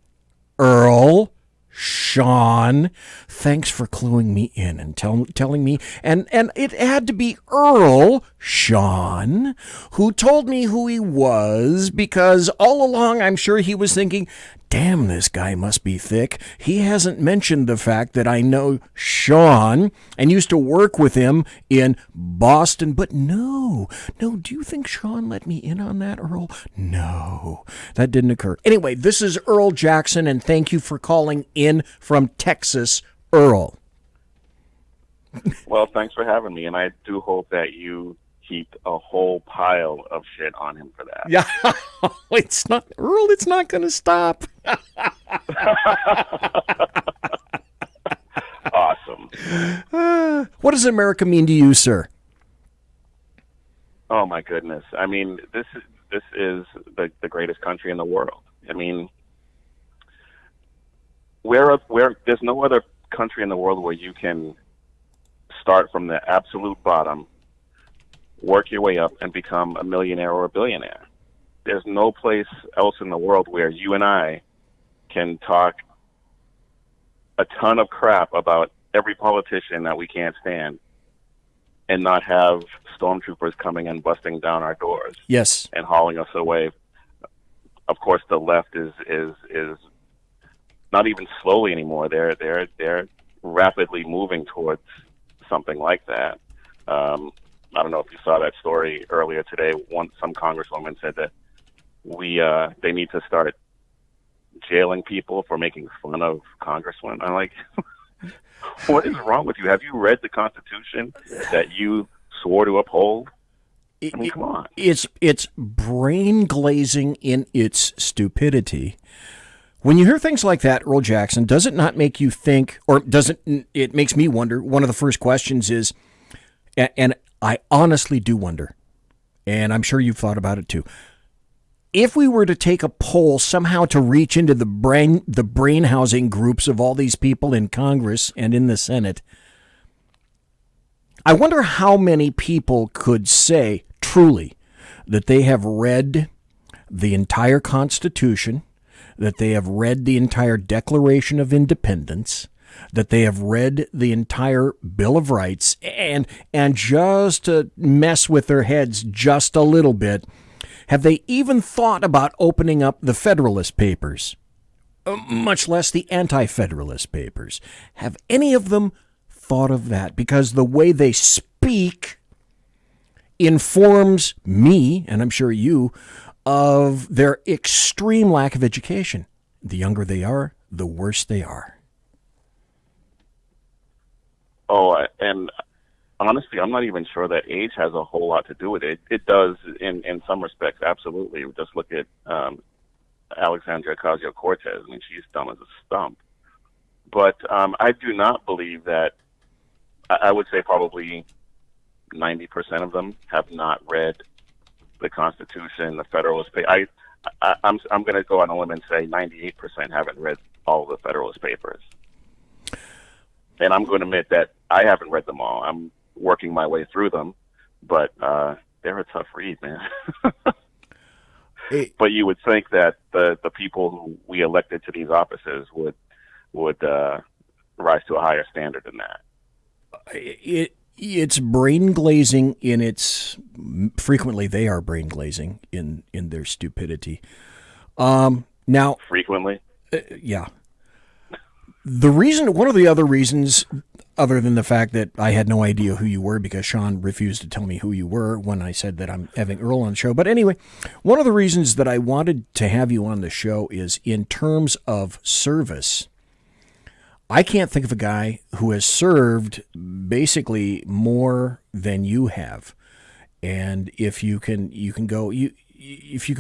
Earl, Sean. Thanks for cluing me in and telling me. And it had to be Earl, Sean, who told me who he was, because all along I'm sure he was thinking, damn, this guy must be thick. He hasn't mentioned the fact that I know Sean and used to work with him in Boston. But no, do you think Sean let me in on that, Earl? No, that didn't occur. Anyway, this is Earl Jackson, and thank you for calling in from Texas, Earl. Well, thanks for having me, and I do hope that you heaped a whole pile of shit on him for that. Yeah, it's not, Earl, it's not going to stop. Awesome. What does America mean to you, sir? Oh, my goodness. I mean, this is the greatest country in the world. I mean, where there's no other country in the world where you can start from the absolute bottom, work your way up, and become a millionaire or a billionaire. There's no place else in the world where you and I can talk a ton of crap about every politician that we can't stand and not have stormtroopers coming and busting down our doors. Yes. And hauling us away. Of course, the left is not even slowly anymore. They're rapidly moving towards something like that. I don't know if you saw that story earlier today. Some congresswoman said that they need to start jailing people for making fun of congresswomen. I'm like, what is wrong with you? Have you read the Constitution that you swore to uphold? I mean, come on. It's brain glazing in its stupidity. When you hear things like that, Earl Jackson, does it not make you think, or it makes me wonder, one of the first questions is, and I honestly do wonder, and I'm sure you've thought about it too, if we were to take a poll somehow to reach into the brain housing groups of all these people in Congress and in the Senate, I wonder how many people could say truly that they have read the entire Constitution, that they have read the entire Declaration of Independence, that they have read the entire Bill of Rights, and just to mess with their heads just a little bit, have they even thought about opening up the Federalist Papers, much less the Anti-Federalist Papers? Have any of them thought of that? Because the way they speak informs me, and I'm sure you, of their extreme lack of education. The younger they are, the worse they are. Oh, and honestly, I'm not even sure that age has a whole lot to do with it. It does in some respects, absolutely. Just look at Alexandria Ocasio-Cortez. I mean, she's dumb as a stump. But I do not believe that, I would say probably 90% of them have not read the Constitution, the Federalist Papers. I'm going to go on a limb and say 98% haven't read all of the Federalist Papers. And I'm going to admit that I haven't read them all. I'm working my way through them, but they're a tough read, man. But you would think that the people who we elected to these offices would rise to a higher standard than that. It's brain glazing in its, frequently they are brain glazing in their stupidity. Now, frequently, yeah. One of the other reasons, other than the fact that I had no idea who you were because Sean refused to tell me who you were when I said that I'm having Earl on the show. But anyway, one of the reasons that I wanted to have you on the show is in terms of service. I can't think of a guy who has served basically more than you have. And if you could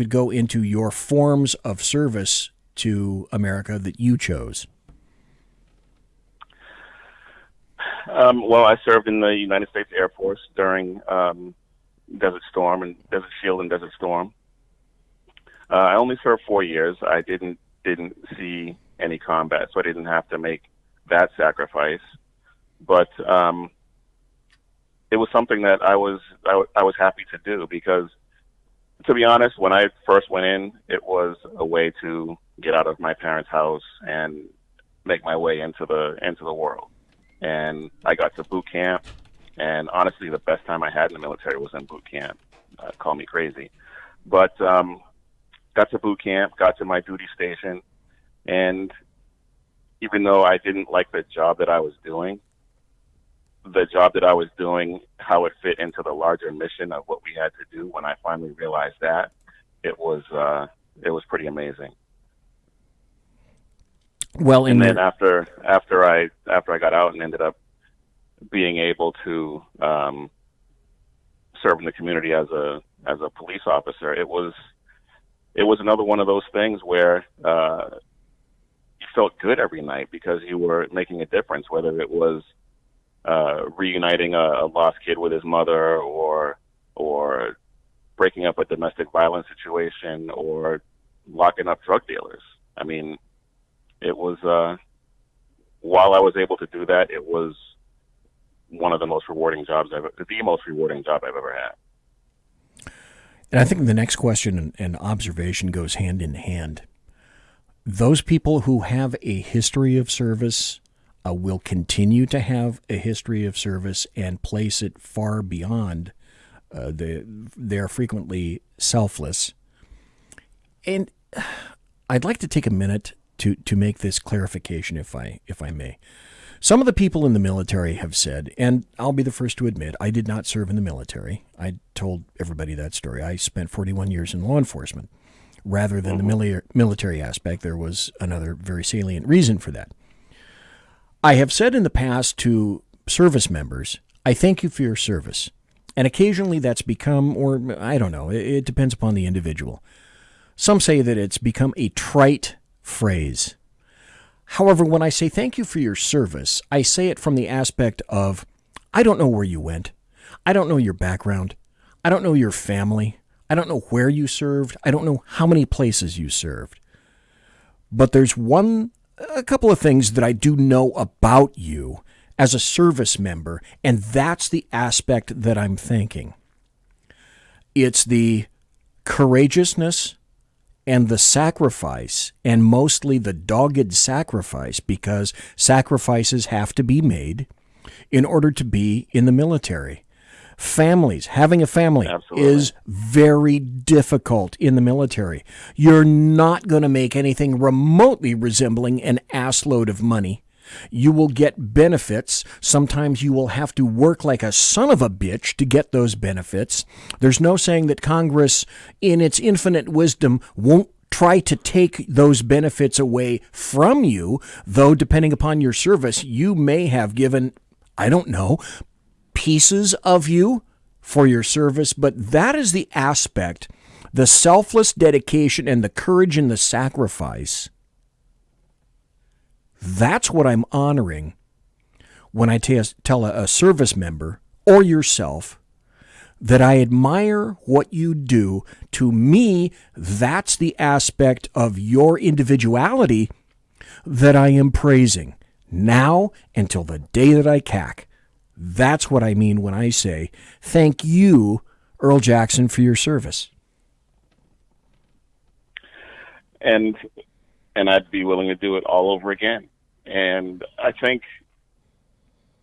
go into your forms of service to America that you chose. Well, I served in the United States Air Force during Desert Storm and Desert Shield and Desert Storm. I only served 4 years. I didn't see any combat, so I didn't have to make that sacrifice. But it was something that I was happy to do because, to be honest, when I first went in, it was a way to get out of my parents' house and make my way into the world. And I got to boot camp, and honestly, the best time I had in the military was in boot camp. Call me crazy. But got to boot camp, got to my duty station, and even though I didn't like the job that I was doing, how it fit into the larger mission of what we had to do, when I finally realized that, it was pretty amazing. Well, and then after I got out and ended up being able to serve in the community as a police officer, it was another one of those things where you felt good every night because you were making a difference, whether it was reuniting a lost kid with his mother, or breaking up a domestic violence situation, or locking up drug dealers. I mean, it was, while I was able to do that, it was one of the most rewarding jobs the most rewarding job I've ever had. And I think the next question and observation goes hand in hand. Those people who have a history of service will continue to have a history of service and place it far beyond. They're frequently selfless. And I'd like to take a minute to make this clarification, if I may. Some of the people in the military have said, and I'll be the first to admit, I did not serve in the military. I told everybody that story. I spent 41 years in law enforcement. Rather than the military aspect, there was another very salient reason for that. I have said in the past to service members, I thank you for your service. And occasionally that's become, or I don't know, it depends upon the individual. Some say that it's become a trite phrase. However, when I say thank you for your service, I say it from the aspect of, I don't know where you went. I don't know your background. I don't know your family. I don't know where you served. I don't know how many places you served. But there's a couple of things that I do know about you, as a service member, and that's the aspect that I'm thinking. It's the courageousness and the sacrifice, and mostly the dogged sacrifice, because sacrifices have to be made in order to be in the military. Families, having a family is very difficult in the military. You're not going to make anything remotely resembling an assload of money. You will get benefits. Sometimes you will have to work like a son of a bitch to get those benefits. There's no saying that Congress, in its infinite wisdom, won't try to take those benefits away from you, though depending upon your service, you may have given, I don't know, pieces of you for your service. But that is the aspect, the selfless dedication and the courage and the sacrifice. That's what I'm honoring when I tell a service member or yourself that I admire what you do. To me, that's the aspect of your individuality that I am praising now until the day that I cack. That's what I mean when I say, thank you, Earl Jackson, for your service. And I'd be willing to do it all over again. And I think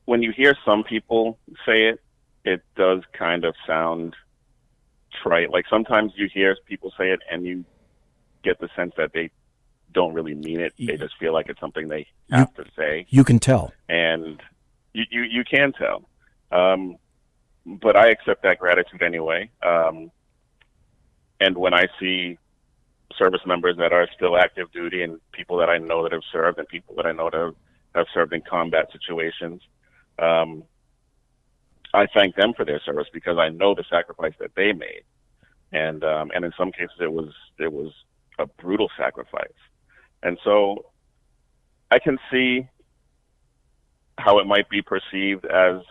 when you hear some people say it, it does kind of sound trite. Like sometimes you hear people say it and you get the sense that they don't really mean it. They just feel like it's something they have to say. You can tell. And you can tell. But I accept that gratitude anyway. And when I see service members that are still active duty and people that I know that have served and people that I know that have served in combat situations, I thank them for their service because I know the sacrifice that they made. And in some cases it was a brutal sacrifice. And so I can see how it might be perceived as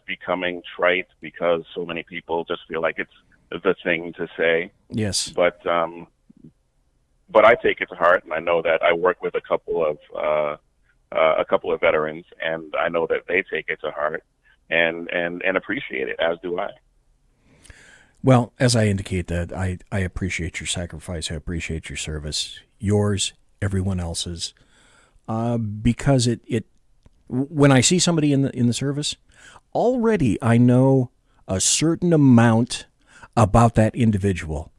becoming trite because so many people just feel like it's the thing to say. Yes. But I take it to heart, and I know that I work with a couple of veterans, and I know that they take it to heart and appreciate it, as do I. Well, as I indicate that, I appreciate your sacrifice. I appreciate your service, yours, everyone else's, because it when I see somebody in the service, already I know a certain amount about that individual,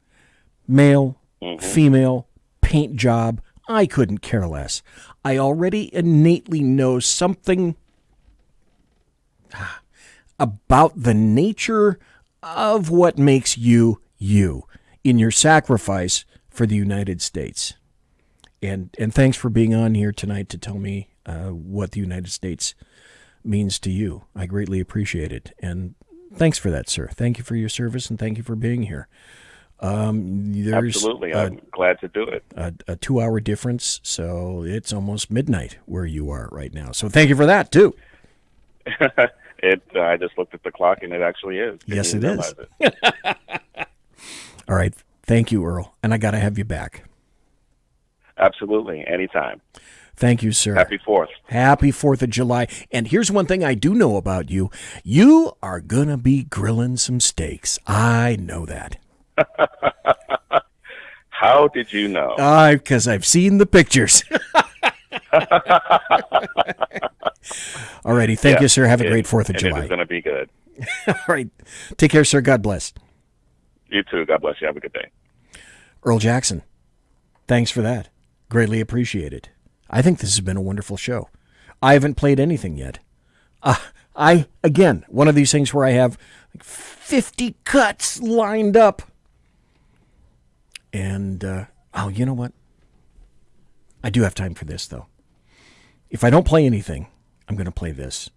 male, female, paint job. I couldn't care less. I already innately know something about the nature of what makes you you in your sacrifice for the United States. And thanks for being on here tonight to tell me what the United States means to you. I greatly appreciate it. And thanks for that, sir. Thank you for your service, and thank you for being here. There's Absolutely. I'm glad to do it. A 2-hour difference, so it's almost midnight where you are right now. So thank you for that, too. I just looked at the clock, and it actually is. Yes, it is. All right. Thank you, Earl. And I got to have you back. Absolutely. Anytime. Thank you, sir. Happy 4th. Happy 4th of July. And here's one thing I do know about you. You are going to be grilling some steaks. I know that. How did you know? Because I've seen the pictures. All righty. Thank you, sir. Have a great 4th of July. It's going to be good. All right. Take care, sir. God bless. You too. God bless you. Have a good day. Earl Jackson, thanks for that. Greatly appreciate it. I think this has been a wonderful show. I haven't played anything yet. Again, one of these things where I have like 50 cuts lined up. And, you know what? I do have time for this, though. If I don't play anything, I'm going to play this.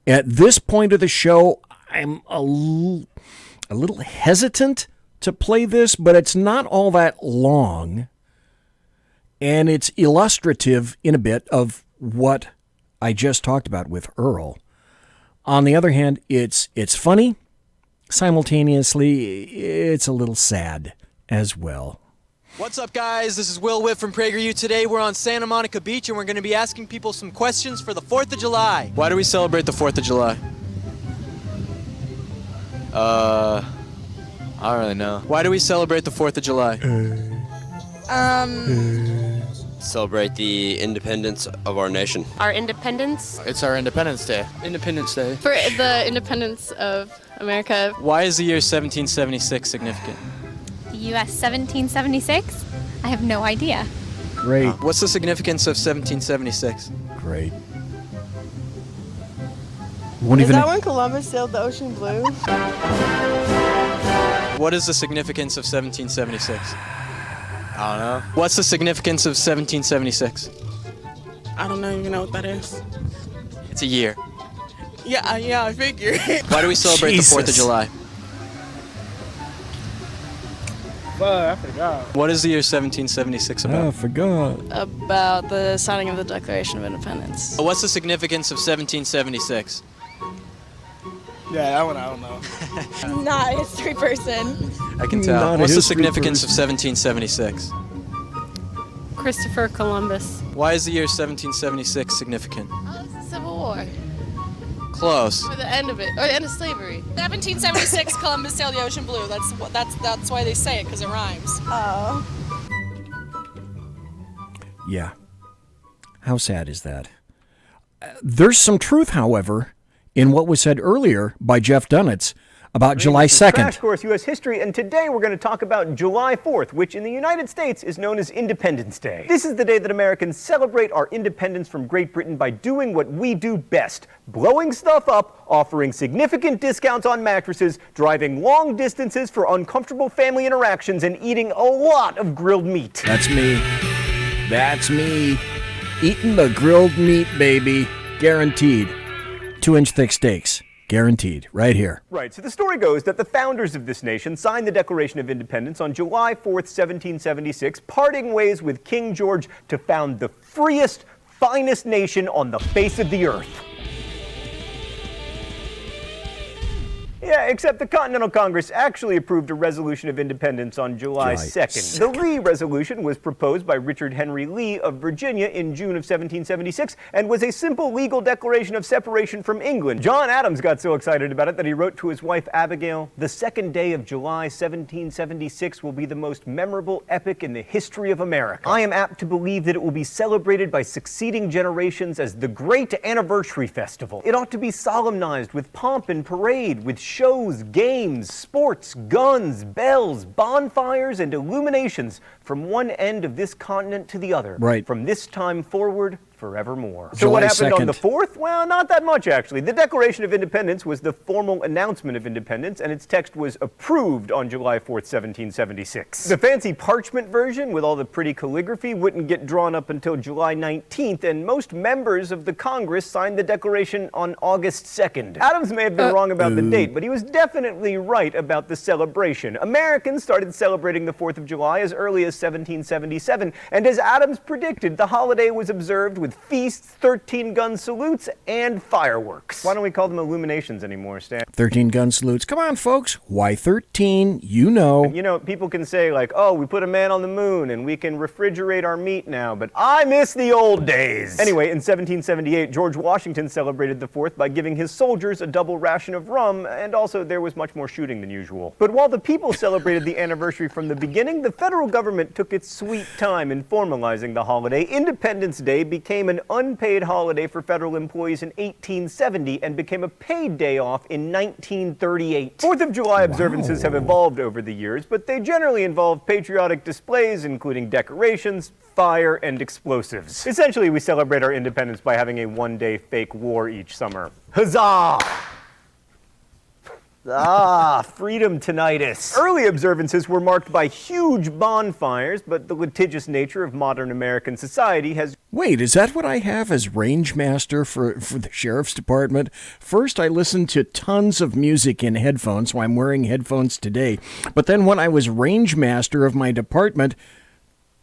At this point of the show, I'm a little hesitant to play this, but it's not all that long, and it's illustrative in a bit of what I just talked about with Earl. On the other hand, it's funny. Simultaneously, it's a little sad as well. What's up, guys? This is Will Witt from PragerU. Today we're on Santa Monica Beach and we're going to be asking people some questions for the 4th of July. Why do we celebrate the 4th of July? I don't really know. Why do we celebrate the 4th of July? Celebrate the independence of our nation. Our independence. It's our Independence Day. Independence Day. For the independence of America. Why is the year 1776 significant? The U.S. 1776? I have no idea. Great. What's the significance of 1776? Great. Is that when Columbus sailed the ocean blue? What is the significance of 1776? I don't know. What's the significance of 1776? I don't even know what that is. It's a year. Yeah, I figure. Why do we celebrate the 4th of July? I forgot. What is the year 1776 about? I forgot. About the signing of the Declaration of Independence. What's the significance of 1776? Yeah, that one I don't know. I'm not a history person. I can tell. What's the significance of 1776? Christopher Columbus. Why is the year 1776 significant? It's the Civil War. Close. For the end of it, or the end of slavery. 1776, Columbus sailed the ocean blue. That's why they say it, because it rhymes. Oh. Yeah. How sad is that? There's some truth, however, in what was said earlier by Jeff Dunitz about July 2nd. Crash Course U.S. History, and today we're going to talk about July 4th, which in the United States is known as Independence Day. This is the day that Americans celebrate our independence from Great Britain by doing what we do best: blowing stuff up, offering significant discounts on mattresses, driving long distances for uncomfortable family interactions, and eating a lot of grilled meat. That's me. That's me. Eating the grilled meat, baby. Guaranteed. 2-inch thick steaks. Guaranteed. Right here. Right, so the story goes that the founders of this nation signed the Declaration of Independence on July 4th, 1776, parting ways with King George to found the freest, finest nation on the face of the earth. Yeah, except the Continental Congress actually approved a resolution of independence on July 2nd. The Lee Resolution was proposed by Richard Henry Lee of Virginia in June of 1776 and was a simple legal declaration of separation from England. John Adams got so excited about it that he wrote to his wife Abigail, "The 2nd day of July 1776 will be the most memorable epoch in the history of America. I am apt to believe that it will be celebrated by succeeding generations as the great anniversary festival. It ought to be solemnized with pomp and parade, with shows, games, sports, guns, bells, bonfires, and illuminations from one end of this continent to the other. Right. From this time forward, forevermore." So July what happened 2nd. on the 4th? Well, not that much, actually. The Declaration of Independence was the formal announcement of independence, and its text was approved on July 4th, 1776. The fancy parchment version with all the pretty calligraphy wouldn't get drawn up until July 19th, and most members of the Congress signed the Declaration on August 2nd. Adams may have been wrong about the date, but he was definitely right about the celebration. Americans started celebrating the 4th of July as early as 1777, and as Adams predicted, the holiday was observed with feasts, 13-gun salutes, and fireworks. Why don't we call them illuminations anymore, Stan? 13-gun salutes. Come on, folks. Why 13? You know. You know, people can say, like, oh, we put a man on the moon and we can refrigerate our meat now, but I miss the old days. Anyway, in 1778, George Washington celebrated the 4th by giving his soldiers a double ration of rum, and also there was much more shooting than usual. But while the people celebrated the anniversary from the beginning, the federal government took its sweet time in formalizing the holiday. Independence Day became an unpaid holiday for federal employees in 1870 and became a paid day off in 1938. 4th of July observances have evolved over the years, but they generally involve patriotic displays, including decorations, fire, and explosives. Essentially, we celebrate our independence by having a one-day fake war each summer. Huzzah! Freedom tinnitus. Early observances were marked by huge bonfires, but the litigious nature of modern American society has... Wait, is that what I have as range master for the sheriff's department? First, I listened to tons of music in headphones, so I'm wearing headphones today. But then when I was range master of my department,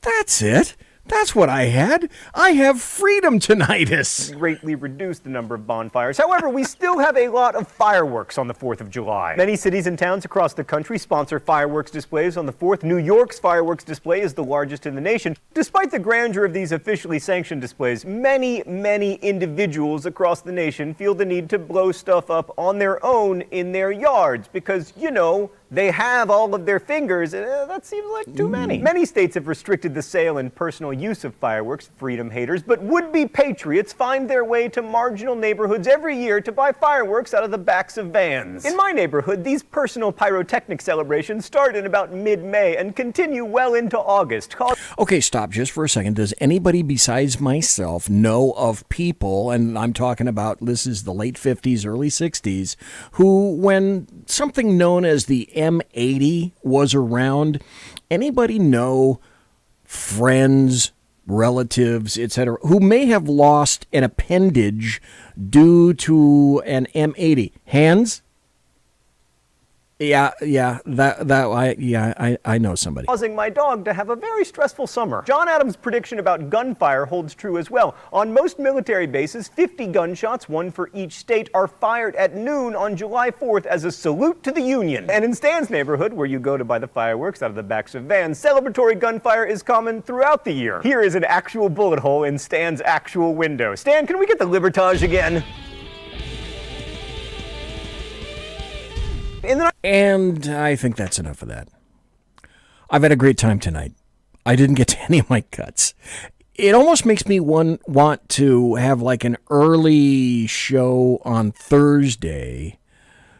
that's it. That's what I had. I have freedom tinnitus. Greatly reduced the number of bonfires. However, we still have a lot of fireworks on the 4th of July. Many cities and towns across the country sponsor fireworks displays on the 4th. New York's fireworks display is the largest in the nation. Despite the grandeur of these officially sanctioned displays, many individuals across the nation feel the need to blow stuff up on their own in their yards because, you know, they have all of their fingers, and that seems like too many. Many states have restricted the sale and personal use of fireworks, freedom haters, but would-be patriots find their way to marginal neighborhoods every year to buy fireworks out of the backs of vans. In my neighborhood, these personal pyrotechnic celebrations start in about mid-May and continue well into August. Okay, stop just for a second. Does anybody besides myself know of people, and I'm talking about this is the late 50s, early 60s, who, when something known as the M80 was around, anybody know friends, relatives, etc., who may have lost an appendage due to an M80? Hands? I know somebody. Causing my dog to have a very stressful summer. John Adams' prediction about gunfire holds true as well. On most military bases, 50 gunshots, one for each state, are fired at noon on July 4th as a salute to the Union. And in Stan's neighborhood, where you go to buy the fireworks out of the backs of vans, celebratory gunfire is common throughout the year. Here is an actual bullet hole in Stan's actual window. Stan, can we get the Libertage again? And I think that's enough of that. I've had a great time tonight. I didn't get to any of my cuts. It almost makes me want to have like an early show on Thursday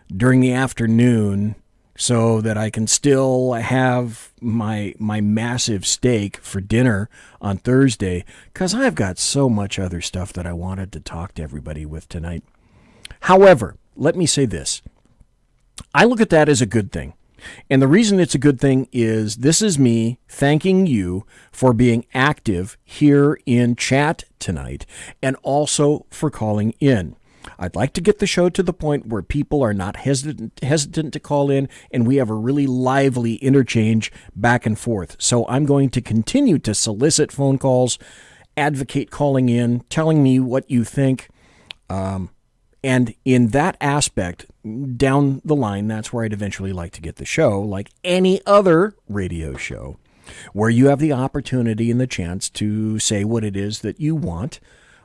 during the afternoon so that I can still have my massive steak for dinner on Thursday, because I've got so much other stuff that I wanted to talk to everybody with tonight. However, let me say this. I look at that as a good thing. And the reason it's a good thing is this is me thanking you for being active here in chat tonight and also for calling in. I'd like to get the show to the point where people are not hesitant to call in and we have a really lively interchange back and forth. So I'm going to continue to solicit phone calls, advocate calling in, telling me what you think. And in that aspect, down the line, that's where I'd eventually like to get the show, like any other radio show, where you have the opportunity and the chance to say what it is that you want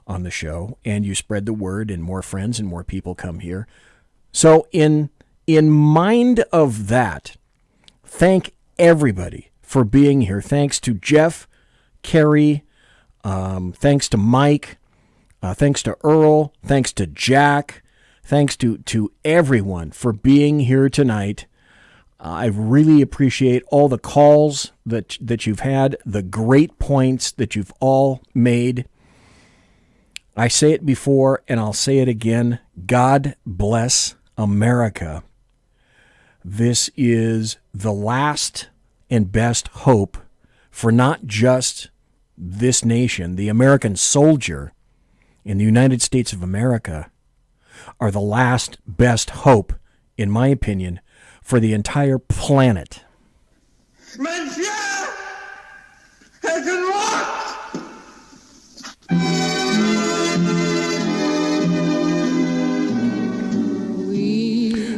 on the show, and you spread the word, and more friends and more people come here. So in mind of that, thank everybody for being here. Thanks to Jeff, Carrie, thanks to Mike, thanks to Earl, thanks to Jack, thanks to everyone for being here tonight. I really appreciate all the calls that you've had, the great points that you've all made. I say it before and I'll say it again. God bless America. This is the last and best hope for not just this nation. The American soldier in the United States of America are the last best hope, in my opinion, for the entire planet.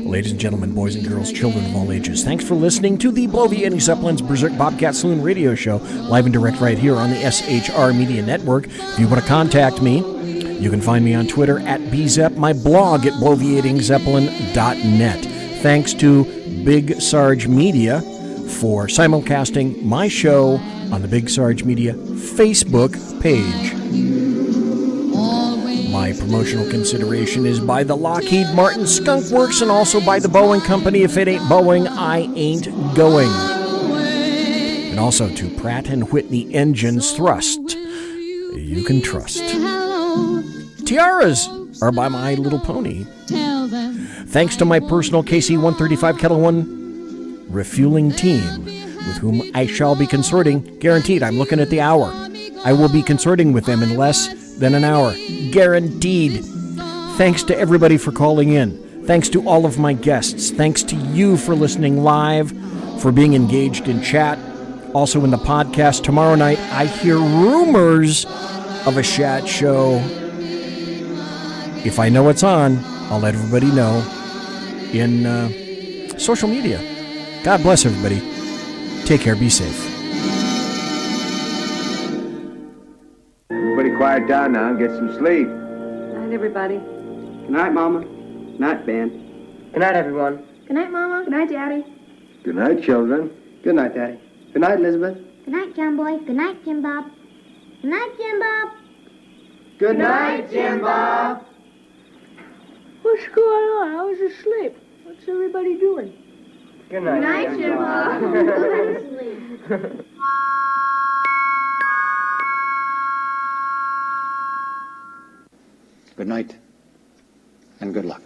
Ladies and gentlemen, boys and girls, children of all ages, thanks for listening to the Bloviating Zeppelin's Berserk Bobcat Saloon radio show, live and direct right here on the SHR Media Network. If you want to contact me, you can find me on Twitter at BZepp, my blog at bloviatingzeppelin.net. Thanks to Big Sarge Media for simulcasting my show on the Big Sarge Media Facebook page. My promotional consideration is by the Lockheed Martin Skunk Works and also by the Boeing Company. If it ain't Boeing, I ain't going. And also to Pratt & Whitney Engines Thrust. You can trust. Tiaras are by My Little Pony. Thanks to my personal KC-135 Kettle One refueling team, with whom I shall be consorting, guaranteed. I'm looking at the hour. I will be consorting with them in less than an hour, guaranteed. Thanks to everybody for calling in. Thanks to all of my guests. Thanks to you for listening live, for being engaged in chat. Also in the podcast tomorrow night, I hear rumors of a chat show. If I know it's on, I'll let everybody know in social media. God bless everybody. Take care. Be safe. Everybody quiet down now and get some sleep. Night, everybody. Good night, Mama. Good night, Ben. Good night, everyone. Good night, Mama. Good night, Daddy. Good night, children. Good night, Daddy. Good night, Elizabeth. Good night, John Boy. Good night, Jim Bob. Good night, Jim Bob. Good night, Jim Bob. What's going on? I was asleep. What's everybody doing? Good night. Good night, Jim Bob. Go back to sleep. Good night, and good luck.